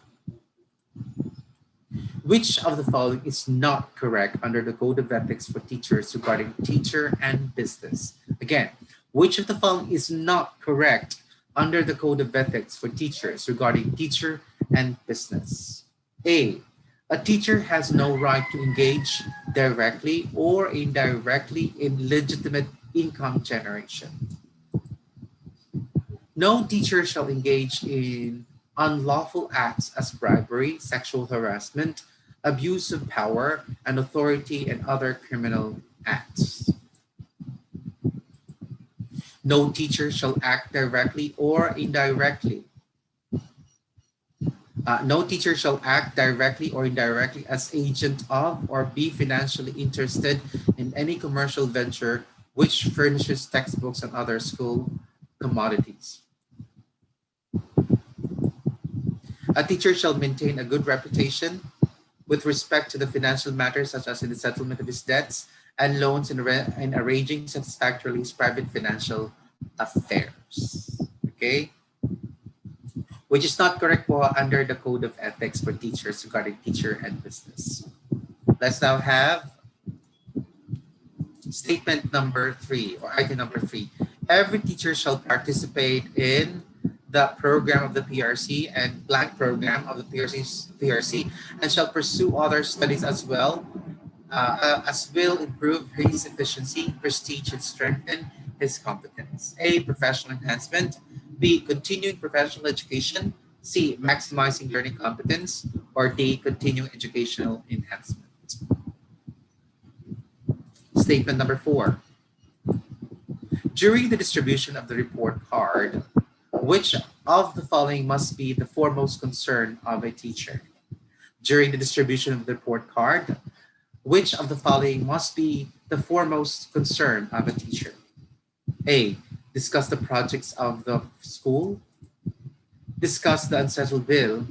Which of the following is not correct under the Code of Ethics for Teachers regarding teacher and business? Again, which of the following is not correct under the Code of Ethics for Teachers regarding teacher and business? A, a teacher has no right to engage directly or indirectly in legitimate income generation. No teacher shall engage in unlawful acts as bribery, sexual harassment, abuse of power and authority, and other criminal acts. No teacher shall act directly or indirectly. No teacher shall act directly or indirectly as agent of or be financially interested in any commercial venture which furnishes textbooks and other school commodities. A teacher shall maintain a good reputation with respect to the financial matters, such as in the settlement of his debts and loans in arranging satisfactorily private financial affairs. Okay? Which is not correct po under the Code of Ethics for teachers regarding teacher and business. Let's now have statement number 3 or item number 3. Every teacher shall participate in the program of the PRC and blank program of the PRC and shall pursue other studies as will improve his efficiency, prestige, and strengthen his competence. A. Professional enhancement. B. Continuing professional education. C. Maximizing learning competence. Or D. Continuing educational enhancement. Statement number 4. During the distribution of the report card, which of the following must be the foremost concern of a teacher? During the distribution of the report card, which of the following must be the foremost concern of a teacher? A. Discuss the projects of the school. Discuss the unsettled bill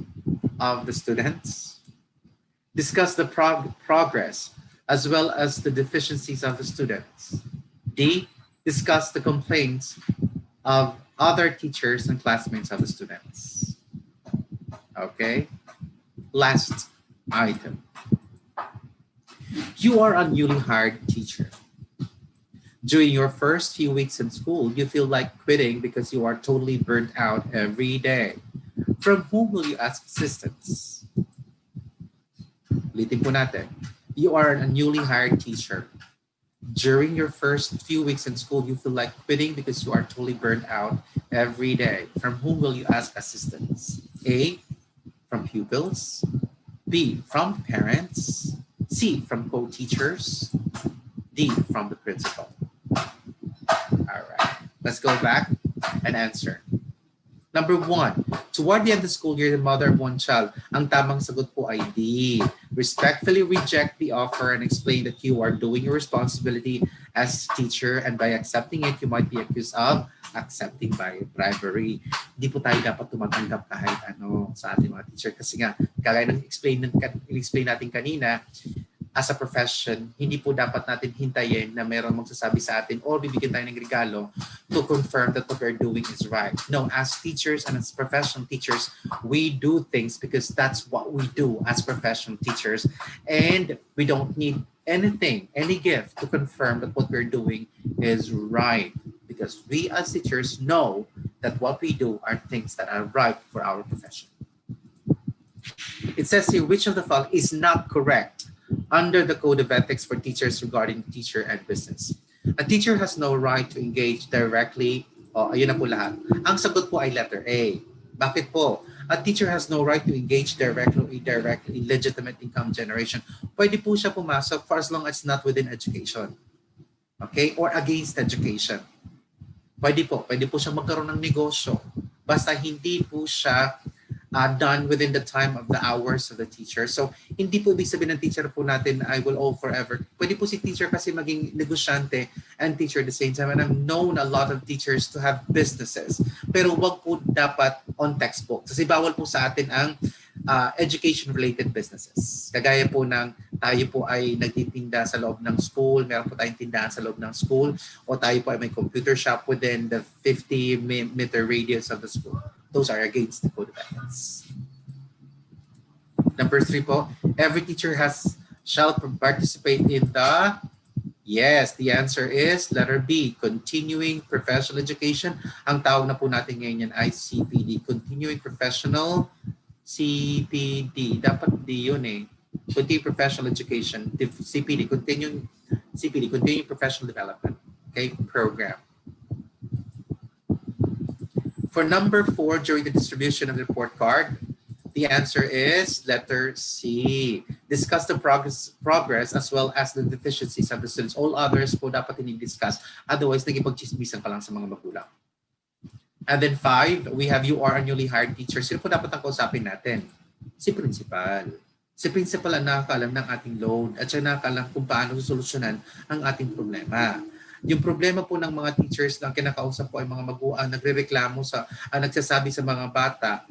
of the students. Discuss the progress as well as the deficiencies of the students. D. Discuss the complaints of other teachers and classmates of the students. Okay. Last item. You are a newly hired teacher. During your first few weeks in school, you feel like quitting because you are totally burnt out every day. From whom will you ask assistance? Ulitin po natin. You are a newly hired teacher. During your first few weeks in school, you feel like quitting because you are totally burnt out every day. From whom will you ask assistance? A. From pupils. B. From parents. C. From co-teachers. D. From the principal. All right, let's go back and answer. Number 1, toward the end of the school year, the mother of one child. Ang tamang sagot po ay D. Respectfully reject the offer and explain that you are doing your responsibility as teacher, and by accepting it, you might be accused of accepting by bribery. Hindi po tayo dapat tumatanggap kahit ano sa ating mga teacher kasi nga, kagaya ng explain natin kanina, as a profession, hindi po dapat natin hintayin na meron magsasabi sa atin or bibigyan tayo ng regalo to confirm that what we're doing is right. No, as teachers and as professional teachers, we do things because that's what we do as professional teachers. And we don't need anything, any gift to confirm that what we're doing is right. Because we as teachers know that what we do are things that are right for our profession. It says here, which of the following is not correct under the Code of Ethics for teachers regarding teacher and business? A teacher has no right to engage directly. Ayun na po lahat. Ang sagot po ay letter A. Bakit po? A teacher has no right to engage directly or indirectly in legitimate income generation. Pwede po siya pumasok for as long as not within education. Okay? Or against education. Pwede po siya magkaroon ng negosyo. Basta hindi po siya done within the time of the hours of the teacher. So, hindi po ibig sabihin ng teacher po natin, I will owe forever. Pwede po si teacher kasi maging negosyante and teacher at the same time. And I've known a lot of teachers to have businesses. Pero wag po dapat on textbook. Kasi bawal po sa atin ang education-related businesses. Kagaya po ng tayo po ay nagtitinda sa loob ng school, meron po tayong tindahan sa loob ng school, o tayo po ay may computer shop within the 50-meter radius of the school. Those are against the Code of Ethics. Number 3 po, every teacher shall participate in the, yes, the answer is letter B, continuing professional education. Ang tawag na po natin ngayon yan ay CPD, continuing professional CPD. Dapat D yun eh. Continuing professional education, CPD, continuing professional development, okay, program. For number 4, during the distribution of the report card, the answer is letter C. Discuss the progress as well as the deficiencies of the students. All others po dapat hindi discuss. Otherwise, nagipag-chismisan ka lang sa mga magulang. And then 5, we have you are a newly hired teacher. Sino po dapat ang kausapin natin? Si principal. Si principal ang nakakaalam ng ating load at siya nakakaalam kung paano susolusyonan ang ating problema. Yung problema po ng mga teachers na kinakausap po ay mga magulang, nagrereklamo nagsasabi sa mga bata,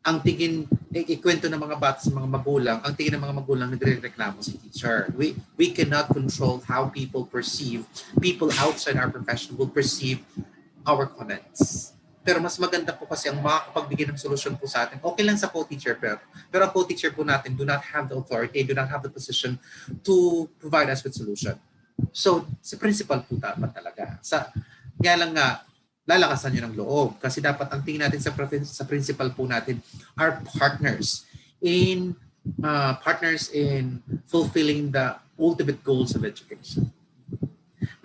ang tingin ikwento ng mga bata sa mga magulang, ang tingin ng mga magulang nagre-reklamo si teacher. We cannot control how people outside our profession will perceive our comments. Pero mas maganda po kasi ang makakapagbigay ng solusyon po sa atin. Okay lang sa co-teacher, pero ang co-teacher po natin do not have the authority, do not have the position to provide us with solution. So, si principal po dapat talaga. Kaya lang nga, lalakasan nyo ng loob. Kasi dapat ang tingin natin sa principal po natin are in partners in fulfilling the ultimate goals of education.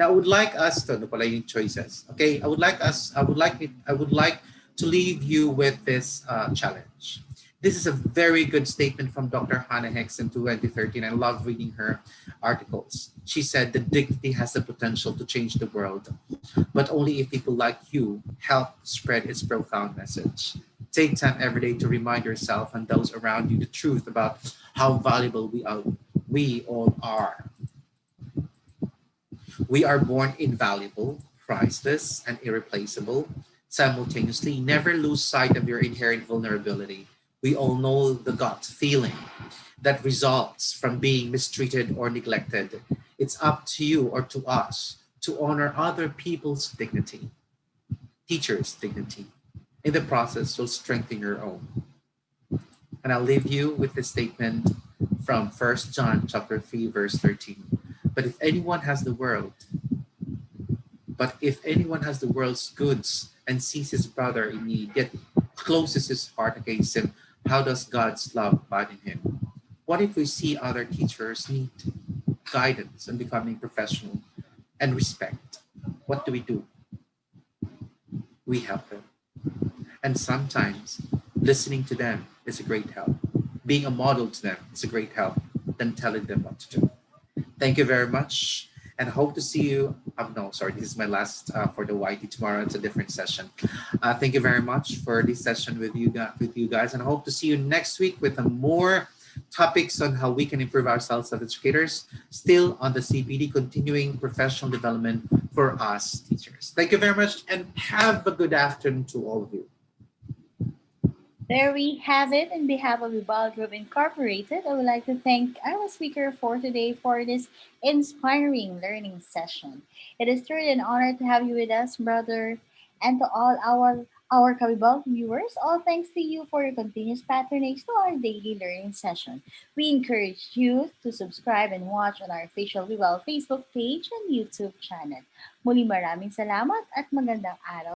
Now, I would like us to, ano pala yung choices? Okay, I would like to leave you with this challenge. This is a very good statement from Dr. Hannah Hicks in 2013. I love reading her articles. She said that dignity has the potential to change the world, but only if people like you help spread its profound message. Take time every day to remind yourself and those around you the truth about how valuable we all are. We are born invaluable, priceless, and irreplaceable. Simultaneously, never lose sight of your inherent vulnerability. We all know the gut feeling that results from being mistreated or neglected. It's up to you or to us to honor other people's dignity, teachers' dignity. In the process, you'll strengthen your own. And I'll leave you with this statement from 1 John chapter 3, verse 13. But if anyone has the world, but if anyone has the world's goods and sees his brother in need, yet closes his heart against him, how does God's love abide in him? What if we see other teachers need guidance and becoming professional and respect? What do? We help them. And sometimes listening to them is a great help. Being a model to them is a great help than telling them what to do. Thank you very much. And hope to see you. No, sorry, this is my last for the YT. Tomorrow it's a different session. Thank you very much for this session with you guys, and I hope to see you next week with a more topics on how we can improve ourselves as educators. Still on the CPD, continuing professional development for us teachers. Thank you very much, and have a good afternoon to all of you. There we have it. On behalf of Ibal Group Incorporated, I would like to thank our speaker for today for this inspiring learning session. It is truly an honor to have you with us, brother, and to all our Kabibal viewers. All thanks to you for your continuous patronage to our daily learning session. We encourage you to subscribe and watch on our official Vival Facebook page and YouTube channel. Muli maraming salamat at magandang araw